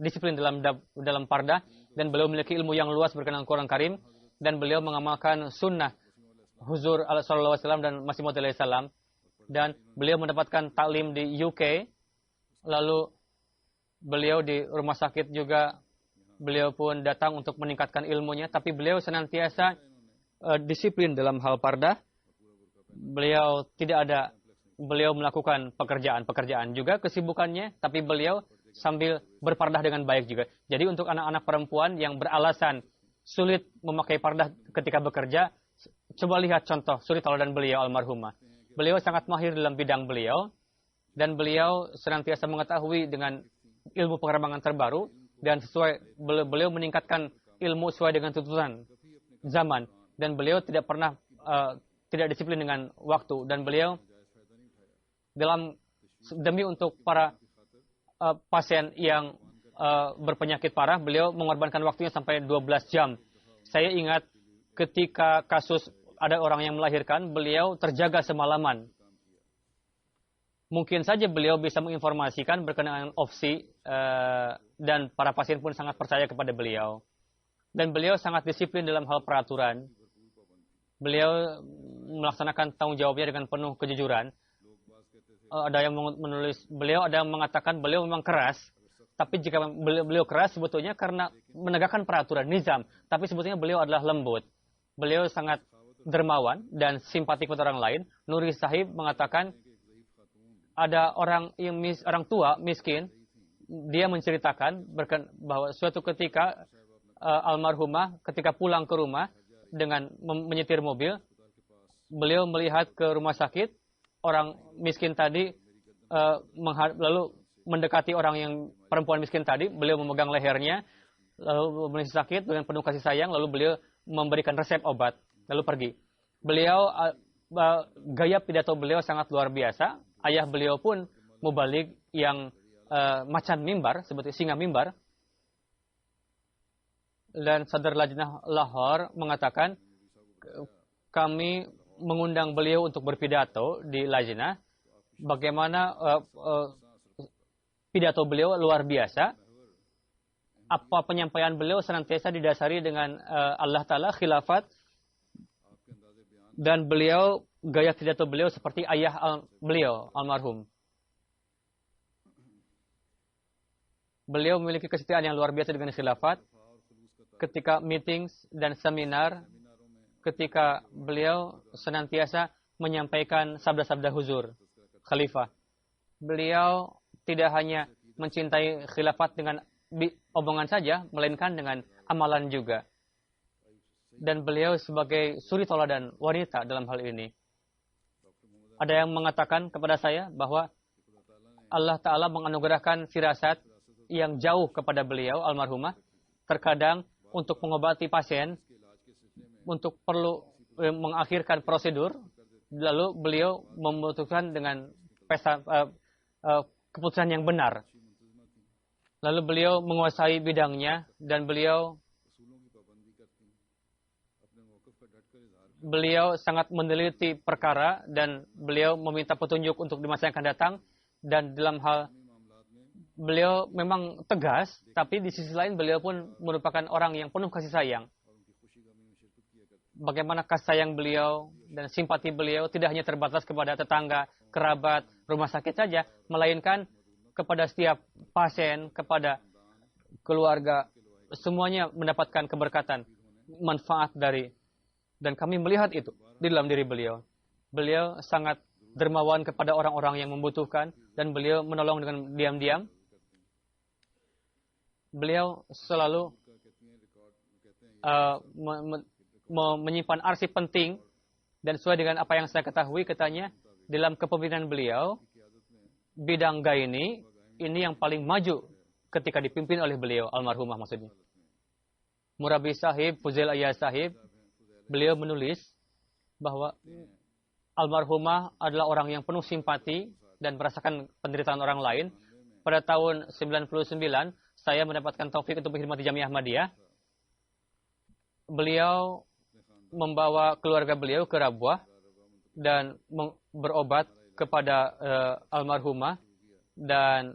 Speaker 2: disiplin dalam pardah, dan beliau memiliki ilmu yang luas berkenaan Quran Karim, dan beliau mengamalkan sunnah Huzur sallallahu alaihi wasallam dan Masih Maud alaihi salam, dan beliau mendapatkan taklim di UK. Lalu beliau di rumah sakit juga, beliau pun datang untuk meningkatkan ilmunya, tapi beliau senantiasa disiplin dalam hal pardah. Beliau melakukan pekerjaan juga kesibukannya, tapi beliau sambil berpardah dengan baik juga. Jadi untuk anak-anak perempuan yang beralasan sulit memakai pardah ketika bekerja, coba lihat contoh suri tauladan beliau almarhumah. Beliau sangat mahir dalam bidang beliau, dan beliau senantiasa mengetahui dengan ilmu pengembangan terbaru, dan beliau meningkatkan ilmu sesuai dengan tuntutan zaman, dan beliau tidak pernah tidak disiplin dengan waktu, dan beliau demi untuk para pasien yang berpenyakit parah, beliau mengorbankan waktunya sampai 12 jam. Saya ingat ketika kasus ada orang yang melahirkan, beliau terjaga semalaman. Mungkin saja beliau bisa menginformasikan berkenaan opsi, dan para pasien pun sangat percaya kepada beliau. Dan beliau sangat disiplin dalam hal peraturan. Beliau melaksanakan tanggung jawabnya dengan penuh kejujuran. Ada yang menulis, ada yang mengatakan beliau memang keras, tapi jika beliau keras sebetulnya karena menegakkan peraturan, nizam. Tapi sebetulnya beliau adalah lembut. Beliau sangat dermawan dan simpatik kepada orang lain. Nuri Sahib mengatakan, ada orang tua miskin, dia menceritakan bahwa suatu ketika almarhumah ketika pulang ke rumah dengan menyetir mobil, beliau melihat ke rumah sakit, orang miskin tadi lalu mendekati orang yang perempuan miskin tadi, beliau memegang lehernya, lalu menulis sakit dengan penuh kasih sayang, lalu beliau memberikan resep obat, lalu pergi. Beliau gaya pidato beliau sangat luar biasa. Ayah beliau pun mubalik yang macan mimbar, seperti singa mimbar. Dan Sadar Lajnah Lahore mengatakan, kami mengundang beliau untuk berpidato di Lajnah. Bagaimana pidato beliau luar biasa. Apa penyampaian beliau senantiasa didasari dengan Allah Ta'ala, khilafat. Dan beliau, gaya pidato beliau seperti ayah beliau, almarhum. Beliau memiliki kesetiaan yang luar biasa dengan khilafat. Ketika meetings dan seminar, ketika beliau senantiasa menyampaikan sabda-sabda huzur khalifah. Beliau tidak hanya mencintai khilafat dengan omongan saja, melainkan dengan amalan juga. Dan beliau sebagai suri tauladan wanita dalam hal ini. Ada yang mengatakan kepada saya bahwa Allah Ta'ala menganugerahkan firasat yang jauh kepada beliau, almarhumah. Terkadang untuk mengobati pasien, untuk perlu mengakhirkan prosedur, lalu beliau memutuskan dengan keputusan yang benar. Lalu beliau menguasai bidangnya dan beliau sangat meneliti perkara dan beliau meminta petunjuk untuk di masa yang akan datang. Dan dalam hal beliau memang tegas, tapi di sisi lain beliau pun merupakan orang yang penuh kasih sayang. Bagaimana kasih sayang beliau dan simpati beliau tidak hanya terbatas kepada tetangga, kerabat, rumah sakit saja, melainkan kepada setiap pasien, kepada keluarga, semuanya mendapatkan keberkatan, manfaat dari, dan kami melihat itu di dalam diri beliau. Beliau sangat dermawan kepada orang-orang yang membutuhkan dan beliau menolong dengan diam-diam. Beliau selalu menyimpan arsip penting dan sesuai dengan apa yang saya ketahui, katanya dalam kepemimpinan beliau bidang gaini ini yang paling maju ketika dipimpin oleh beliau, almarhumah maksudnya. Murabi Sahib, Fuzail Ayah Sahib, beliau menulis bahwa almarhumah adalah orang yang penuh simpati dan merasakan penderitaan orang lain. Pada tahun 99, saya mendapatkan taufik untuk menghormati Jamiah Ahmadiyah. Beliau membawa keluarga beliau ke Rabwah dan berobat kepada almarhumah, dan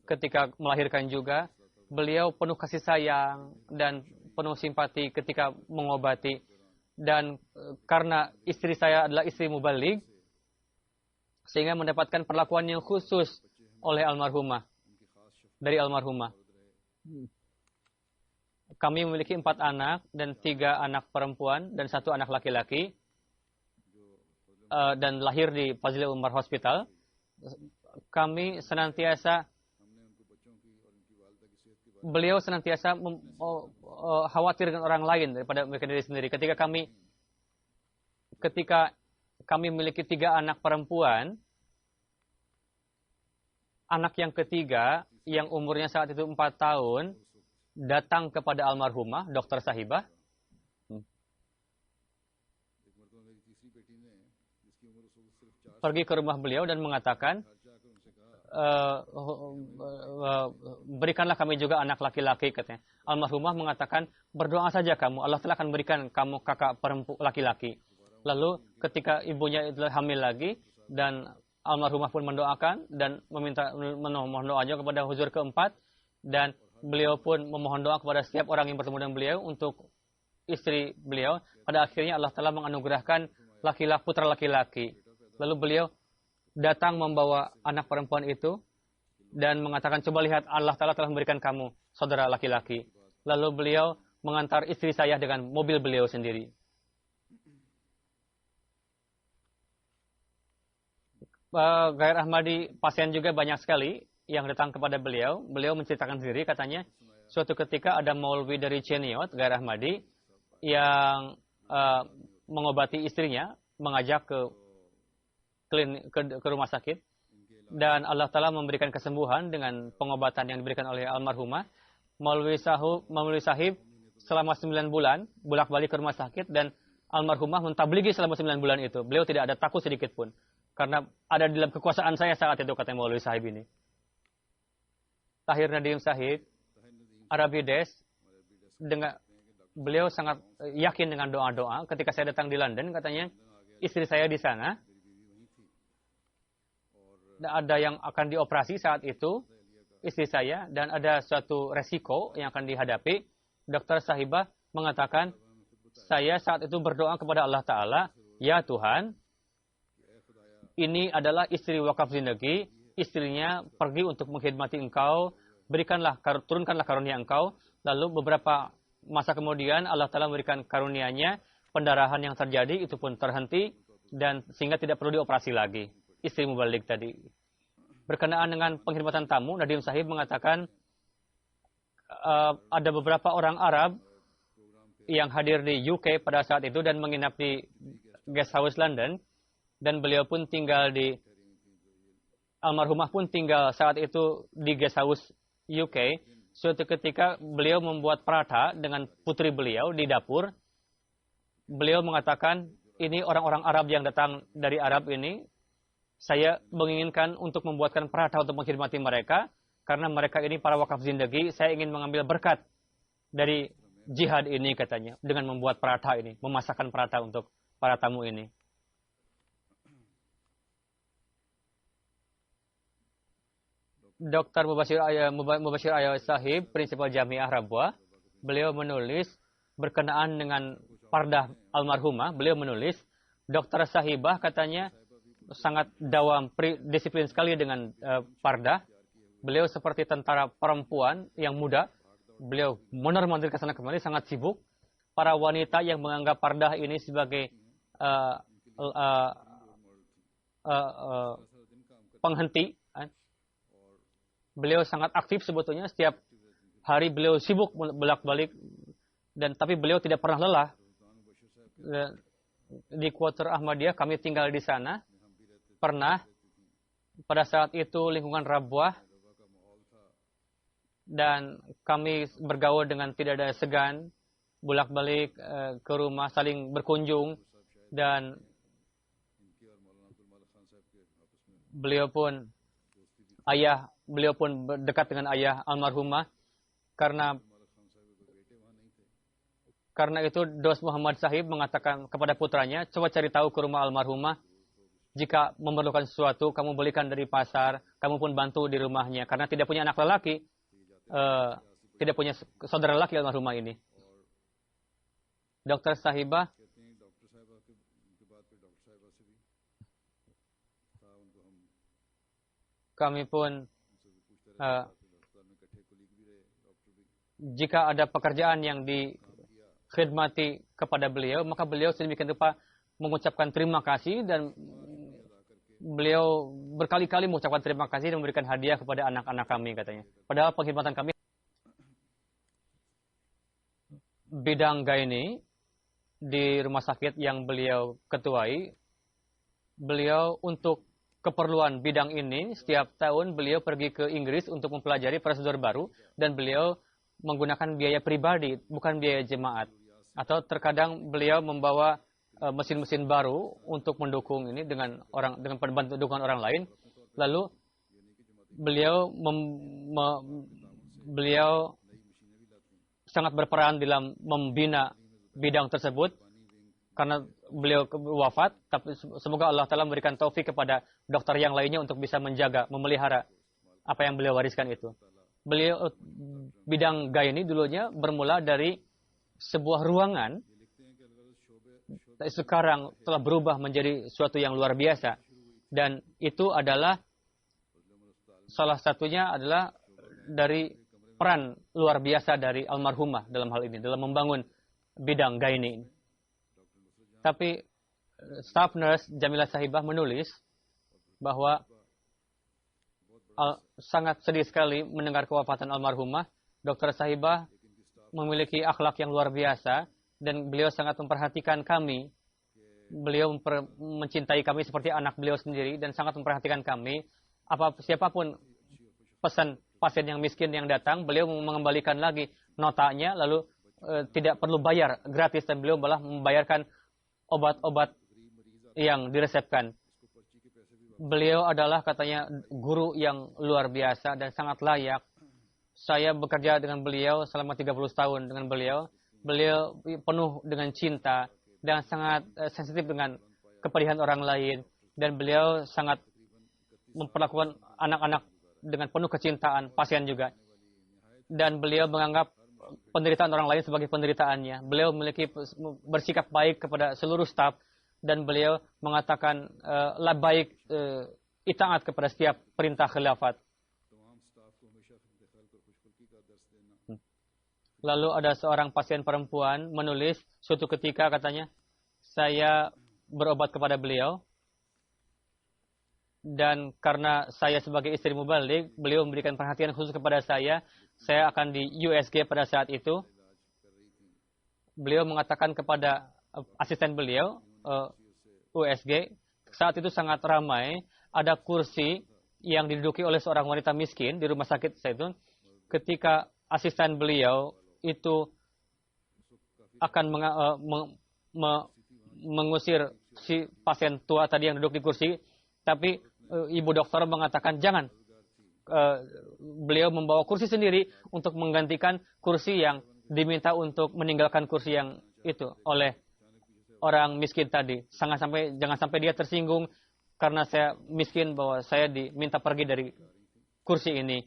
Speaker 2: ketika melahirkan juga beliau penuh kasih sayang dan penuh simpati ketika mengobati. Dan karena istri saya adalah istri mubaligh, sehingga mendapatkan perlakuan yang khusus oleh almarhumah, dari almarhumah. Kami memiliki 4 anak dan 3 anak perempuan dan 1 anak laki-laki, dan lahir di Fazlul Umar Hospital. Kami senantiasa, beliau senantiasa khawatir dengan orang lain daripada mereka sendiri. Ketika kami memiliki 3 anak perempuan, anak yang ketiga yang umurnya saat itu 4 tahun datang kepada almarhumah, Dr. Sahibah. Pergi ke rumah beliau dan mengatakan, berikanlah kami juga anak laki-laki, katanya. Almarhumah mengatakan, berdoa saja kamu, Allah telah akan berikan kamu kakak laki-laki. Lalu ketika ibunya itu hamil lagi, dan almarhumah pun mendoakan dan memohon doanya kepada huzur keempat, dan beliau pun memohon doa kepada setiap orang yang bertemu dengan beliau untuk istri beliau. Pada akhirnya Allah telah menganugerahkan putra laki-laki. Lalu beliau datang membawa anak perempuan itu dan mengatakan, coba lihat, Allah Ta'ala telah memberikan kamu saudara laki-laki. Lalu beliau mengantar istri saya dengan mobil beliau sendiri. Ghair Ahmadi pasien juga banyak sekali yang datang kepada beliau. Beliau menceritakan sendiri, katanya suatu ketika ada maulwi dari Cheniot, Ghair Ahmadi, yang mengobati istrinya, mengajak ke rumah sakit, dan Allah Ta'ala memberikan kesembuhan dengan pengobatan yang diberikan oleh almarhumah. Maulwi Sahib selama 9 bulan bolak-balik ke rumah sakit, dan almarhumah mentablighi selama 9 bulan itu. Beliau tidak ada takut sedikit pun, karena ada di dalam kekuasaan saya saat itu, kata Maulwi Sahib ini. Tahir Nadim Sahib, Arabides, beliau sangat yakin dengan doa-doa. Ketika saya datang di London, katanya istri saya di sana, ada yang akan dioperasi saat itu, istri saya, dan ada suatu resiko yang akan dihadapi. Dr. Sahibah mengatakan, saya saat itu berdoa kepada Allah Ta'ala, ya Tuhan, ini adalah istri wakaf zindagi, istrinya pergi untuk mengkhidmati engkau, turunkanlah karunia engkau. Lalu beberapa masa kemudian Allah Ta'ala memberikan karunia-Nya, pendarahan yang terjadi itu pun terhenti, dan sehingga tidak perlu dioperasi lagi. Istri mubalik tadi. Berkenaan dengan penghormatan tamu, Nadim Sahib mengatakan ada beberapa orang Arab yang hadir di UK pada saat itu dan menginap di guest house London, dan beliau pun tinggal di almarhumah pun tinggal saat itu di guest house UK. Suatu ketika beliau membuat paratha dengan putri beliau di dapur. Beliau mengatakan, ini orang-orang Arab yang datang dari Arab ini, saya menginginkan untuk membuatkan paratha untuk menghormati mereka, karena mereka ini para wakaf zindagi, saya ingin mengambil berkat dari jihad ini katanya, dengan membuat paratha ini, memasakkan paratha untuk para tamu ini. Dr. Mubashir Ayah Sahib, prinsipal Jamiah Rabwah, beliau menulis berkenaan dengan pardah almarhumah, beliau menulis, Dr. Sahibah katanya sangat disiplin sekali dengan pardah. Beliau seperti tentara perempuan yang muda. Beliau mondar-mandir ke sana kemari, sangat sibuk. Para wanita yang menganggap pardah ini sebagai penghenti. Beliau sangat aktif sebetulnya. Setiap hari beliau sibuk bolak-balik. Tapi beliau tidak pernah lelah. Di kuarter Ahmadiyah kami tinggal di sana. Pernah pada saat itu lingkungan Rabwah. Dan kami bergaul dengan tidak ada segan. Bolak-balik ke rumah, saling berkunjung. Dan beliau pun dekat dengan ayah almarhumah. Karena itu Dos Muhammad Sahib mengatakan kepada putranya, coba cari tahu ke rumah almarhumah. Jika memerlukan sesuatu, kamu belikan dari pasar. Kamu pun bantu di rumahnya. Karena tidak punya anak lelaki. Tidak punya saudara lelaki almarhumah ini. Dr. Sahibah kami pun jika ada pekerjaan yang dikhidmati kepada beliau, maka beliau sedemikian rupa mengucapkan terima kasih, dan beliau berkali-kali mengucapkan terima kasih dan memberikan hadiah kepada anak-anak kami katanya. Padahal pengkhidmatan kami bidang gaini di rumah sakit yang beliau ketuai, beliau untuk keperluan bidang ini, setiap tahun beliau pergi ke Inggris untuk mempelajari prosedur baru, dan beliau menggunakan biaya pribadi, bukan biaya jemaat. Atau terkadang beliau membawa mesin-mesin baru untuk mendukung ini dengan dukungan orang lain. Lalu beliau sangat berperan dalam membina bidang tersebut. Karena beliau wafat, tapi semoga Allah Ta'ala memberikan taufik kepada dokter yang lainnya untuk bisa menjaga, memelihara apa yang beliau wariskan itu. Beliau bidang gaini dulunya bermula dari sebuah ruangan, sekarang telah berubah menjadi suatu yang luar biasa. Dan itu adalah salah satunya adalah dari peran luar biasa dari almarhumah dalam hal ini, dalam membangun bidang gaini ini. Tapi staff nurse Jamilah Sahibah menulis bahwa sangat sedih sekali mendengar kewafatan almarhumah. Dr. Sahibah memiliki akhlak yang luar biasa dan beliau sangat memperhatikan kami. Beliau mencintai kami seperti anak beliau sendiri dan sangat memperhatikan kami. Siapapun pesan pasien yang miskin yang datang, beliau mengembalikan lagi notanya, lalu tidak perlu bayar, gratis, dan beliau malah membayarkan obat-obat yang diresepkan. Beliau adalah katanya guru yang luar biasa dan sangat layak. Saya bekerja dengan beliau selama 30 tahun dengan beliau. Beliau penuh dengan cinta dan sangat sensitif dengan kepedihan orang lain. Dan beliau sangat memperlakukan anak-anak dengan penuh kecintaan, pasien juga. Dan beliau menganggap penderitaan orang lain sebagai penderitaannya. Beliau bersikap baik kepada seluruh staf, dan beliau mengatakan baik itaat kepada setiap perintah khilafat. Lalu ada seorang pasien perempuan menulis suatu ketika katanya, saya berobat kepada beliau. Dan karena saya sebagai istri mubalik, beliau memberikan perhatian khusus kepada saya. Saya akan di USG pada saat itu. Beliau mengatakan kepada asisten beliau, USG, saat itu sangat ramai, ada kursi yang diduduki oleh seorang wanita miskin di rumah sakit saya itu. Ketika asisten beliau itu akan mengusir si pasien tua tadi yang duduk di kursi, tapi ibu dokter mengatakan jangan. Beliau membawa kursi sendiri untuk menggantikan kursi yang diminta untuk meninggalkan kursi yang itu oleh orang miskin tadi. Jangan sampai dia tersinggung karena saya miskin bahwa saya diminta pergi dari kursi ini.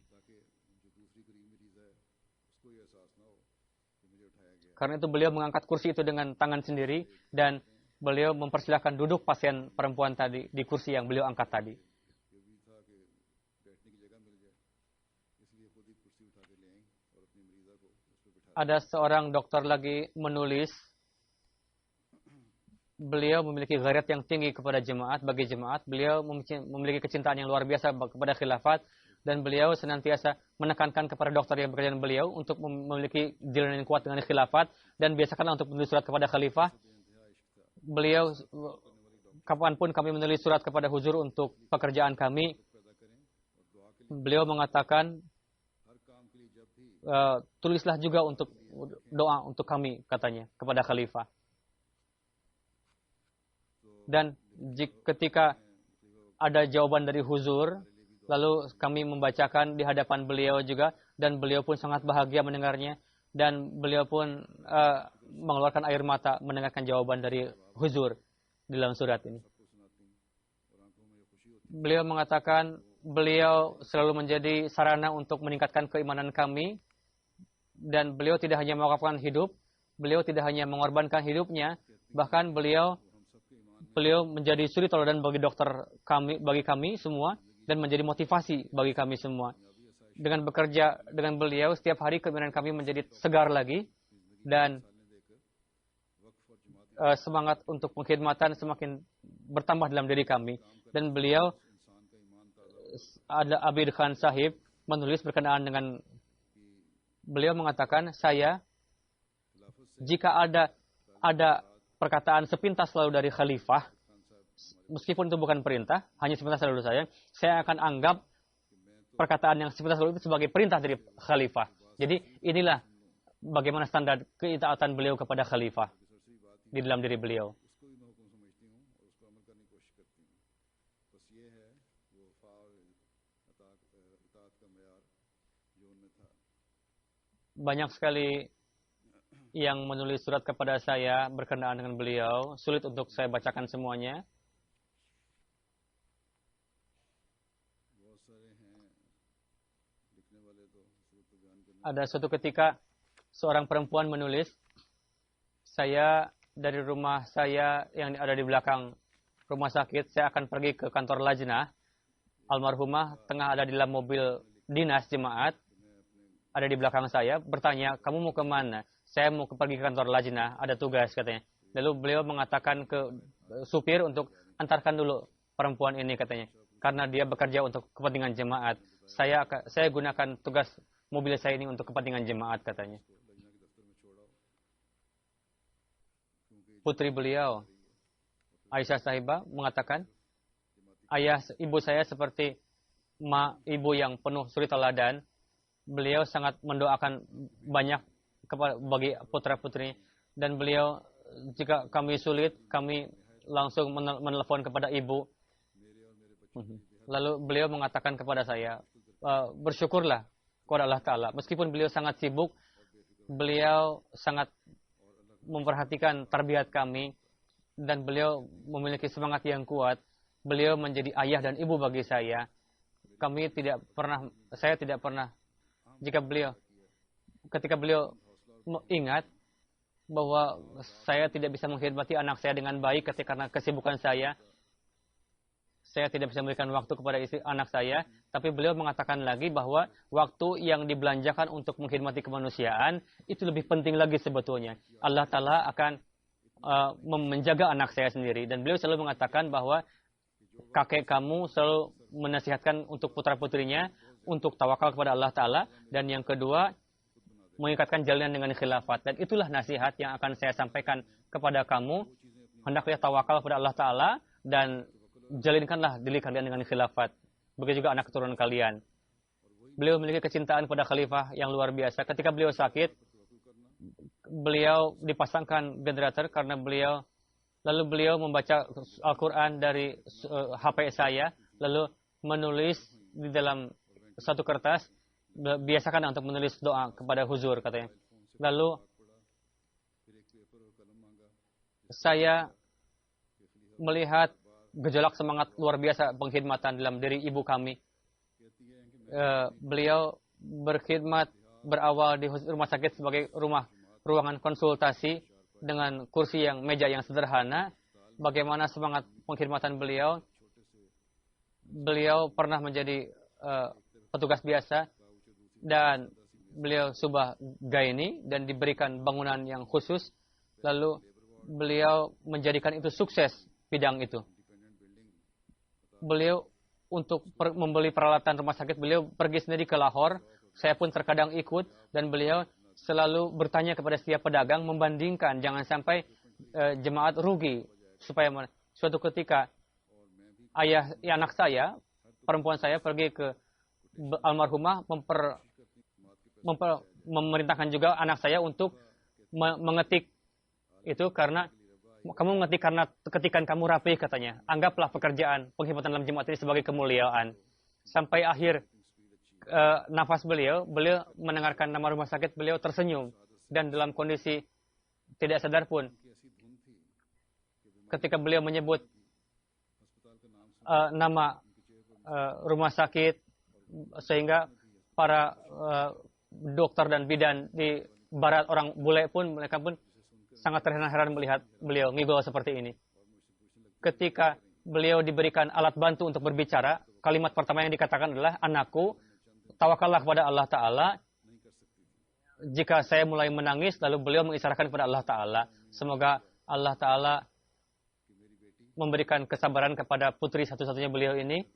Speaker 2: Karena itu beliau mengangkat kursi itu dengan tangan sendiri dan beliau mempersilahkan duduk pasien perempuan tadi di kursi yang beliau angkat tadi. Ada seorang dokter lagi menulis, beliau memiliki ghairat yang tinggi kepada jemaat, bagi jemaat. Beliau memiliki kecintaan yang luar biasa kepada khilafat. Dan beliau senantiasa menekankan kepada dokter yang bekerja dengan beliau untuk memiliki jalan yang kuat dengan khilafat. Dan biasakanlah untuk menulis surat kepada khalifah. Beliau, kapanpun kami menulis surat kepada huzur untuk pekerjaan kami, beliau mengatakan, tulislah juga untuk doa untuk kami, katanya, kepada khalifah. Dan ketika ada jawaban dari huzur, lalu kami membacakan di hadapan beliau juga, dan beliau pun sangat bahagia mendengarnya, dan beliau pun mengeluarkan air mata mendengarkan jawaban dari huzur di dalam surat ini. Beliau mengatakan, beliau selalu menjadi sarana untuk meningkatkan keimanan kami, dan beliau tidak hanya mewakafkan hidup, beliau tidak hanya mengorbankan hidupnya, bahkan beliau menjadi suri teladan bagi dokter kami, bagi kami semua, dan menjadi motivasi bagi kami semua. Dengan bekerja dengan beliau, setiap hari keimanan kami menjadi segar lagi, dan semangat untuk pengkhidmatan semakin bertambah dalam diri kami. Dan beliau, ada Abid Khan Sahib, menulis berkenaan dengan, beliau mengatakan, jika ada perkataan sepintas lalu dari khalifah, meskipun itu bukan perintah, hanya sepintas lalu saya akan anggap perkataan yang sepintas lalu itu sebagai perintah dari khalifah. Jadi inilah bagaimana standar keitaatan beliau kepada khalifah di dalam diri beliau. Banyak sekali yang menulis surat kepada saya berkenaan dengan beliau. Sulit untuk saya bacakan semuanya. Ada suatu ketika seorang perempuan menulis, saya dari rumah saya yang ada di belakang rumah sakit, saya akan pergi ke kantor lajnah. Almarhumah tengah ada di dalam mobil dinas jemaat, ada di belakang saya, bertanya, kamu mau kemana? Saya mau pergi ke kantor lajnah, ada tugas katanya. Lalu beliau mengatakan ke supir untuk antarkan dulu perempuan ini katanya, karena dia bekerja untuk kepentingan jemaat. Saya gunakan tugas mobil saya ini untuk kepentingan jemaat katanya. Putri beliau, Aisyah Sahibah, mengatakan, ibu saya seperti ibu yang penuh suri teladan. Beliau sangat mendoakan banyak bagi putra-putrinya. Dan beliau, jika kami sulit, kami langsung menelepon kepada ibu. Lalu beliau mengatakan kepada saya, bersyukurlah kepada Allah Ta'ala. Meskipun beliau sangat sibuk, beliau sangat memperhatikan tarbiyat kami, dan beliau memiliki semangat yang kuat. Beliau menjadi ayah dan ibu bagi saya. Saya tidak pernah, ketika beliau ingat bahwa saya tidak bisa mengkhidmati anak saya dengan baik karena kesibukan saya tidak bisa memberikan waktu kepada anak saya, tapi beliau mengatakan lagi bahwa waktu yang dibelanjakan untuk mengkhidmati kemanusiaan itu lebih penting lagi sebetulnya. Allah Ta'ala akan menjaga anak saya sendiri. Dan beliau selalu mengatakan bahwa kakek kamu selalu menasihatkan untuk putra-putrinya untuk tawakal kepada Allah Ta'ala. Dan yang kedua, mengikatkan jalinan dengan khilafat. Dan itulah nasihat yang akan saya sampaikan kepada kamu. Hendaklah tawakal kepada Allah Ta'ala dan jalinkanlah diri kalian dengan khilafat. Begitu juga anak keturunan kalian. Beliau memiliki kecintaan pada khalifah yang luar biasa. Ketika beliau sakit, beliau dipasangkan generator karena lalu beliau membaca Al-Quran dari HP saya, lalu menulis di dalam satu kertas, biasakan untuk menulis doa kepada huzur, katanya. Lalu saya melihat gejolak semangat luar biasa pengkhidmatan dalam diri ibu kami. Beliau berkhidmat berawal di rumah sakit sebagai ruangan konsultasi dengan meja yang sederhana. Bagaimana semangat pengkhidmatan beliau? Beliau pernah menjadi petugas biasa dan beliau subah gaini dan diberikan bangunan yang khusus. Lalu beliau menjadikan itu sukses bidang itu. Beliau untuk membeli peralatan rumah sakit, beliau pergi sendiri ke Lahore. Saya pun terkadang ikut dan beliau selalu bertanya kepada setiap pedagang, membandingkan jangan sampai jemaat rugi. Supaya suatu ketika anak saya, perempuan saya pergi ke almarhumah memerintahkan juga anak saya untuk mengetik itu karena kamu mengetik karena ketikan kamu rapih, katanya. Anggaplah pekerjaan penghormatan dalam jemaat ini sebagai kemuliaan. Sampai akhir nafas beliau mendengarkan nama rumah sakit, beliau tersenyum. Dan dalam kondisi tidak sadar pun, ketika beliau menyebut nama rumah sakit, sehingga para dokter dan bidan di barat, orang bule pun, mereka pun sangat terheran-heran melihat beliau ngigol seperti ini. Ketika beliau diberikan alat bantu untuk berbicara, kalimat pertama yang dikatakan adalah, anakku, tawakallah kepada Allah Ta'ala. Jika saya mulai menangis, lalu beliau mengisyaratkan kepada Allah Ta'ala. Semoga Allah Ta'ala memberikan kesabaran kepada putri satu-satunya beliau ini.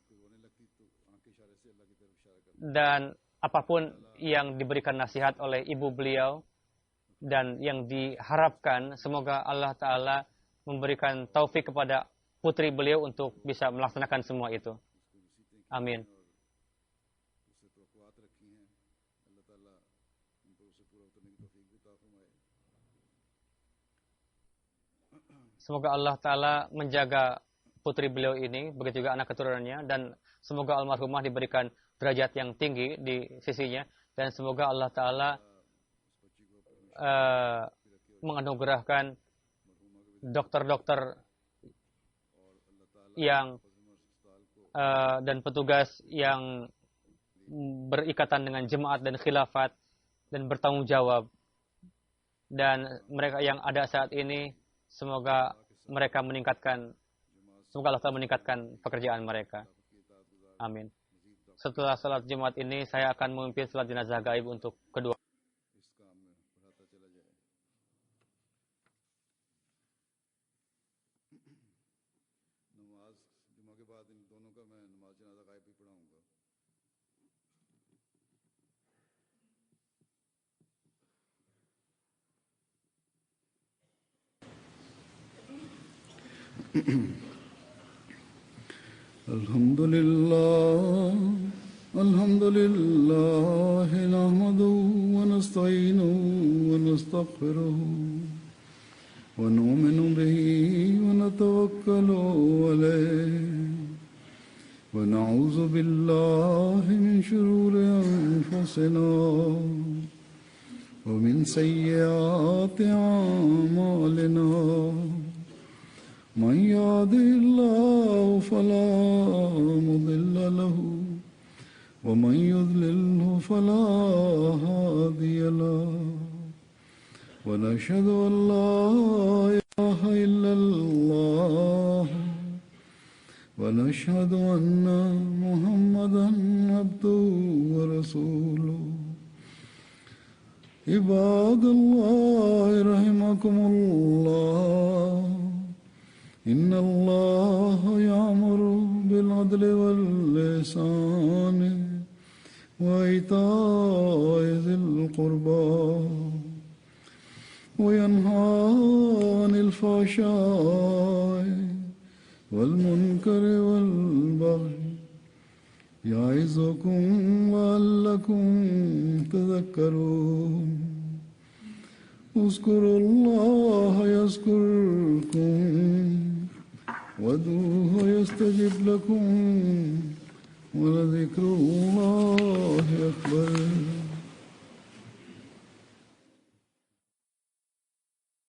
Speaker 2: Dan apapun yang diberikan nasihat oleh ibu beliau, dan yang diharapkan, semoga Allah Ta'ala memberikan taufik kepada putri beliau untuk bisa melaksanakan semua itu. Amin. Semoga Allah Ta'ala menjaga putri beliau ini, begitu juga anak keturunannya, dan semoga almarhumah diberikan derajat yang tinggi di sisinya, dan semoga Allah Ta'ala menganugerahkan dokter-dokter yang dan petugas yang berikatan dengan jemaat dan khilafat dan bertanggung jawab, dan mereka yang ada saat ini, semoga mereka semoga Allah Ta'ala meningkatkan pekerjaan mereka. Amin. Setelah salat Jumat ini, saya akan memimpin salat jenazah gaib untuk kedua.
Speaker 1: Alhamdulillah, nahmaduhu wa nasta'inuhu wa nastaghfiruhu wa nu'minu bihi wa natawakkalu alayhi wa na'udzu billahi min shururi anfusina wa min sayyiati a'malina. من يهده الله فلا مضل له ومن يضلله فلا هادي له ونشهد أن لا إله إلا الله ونشهد أن محمدا عبده ورسوله عباد الله رحمكم الله إن الله يأمر بالعدل والإحسان وإيتاء ذي القربى وينهى عن الفحشاء والمنكر والبغي يعظكم لعلكم تذكرون اذكروا الله يذكركم وادعوه يستجب لكم ولذكر الله أكبر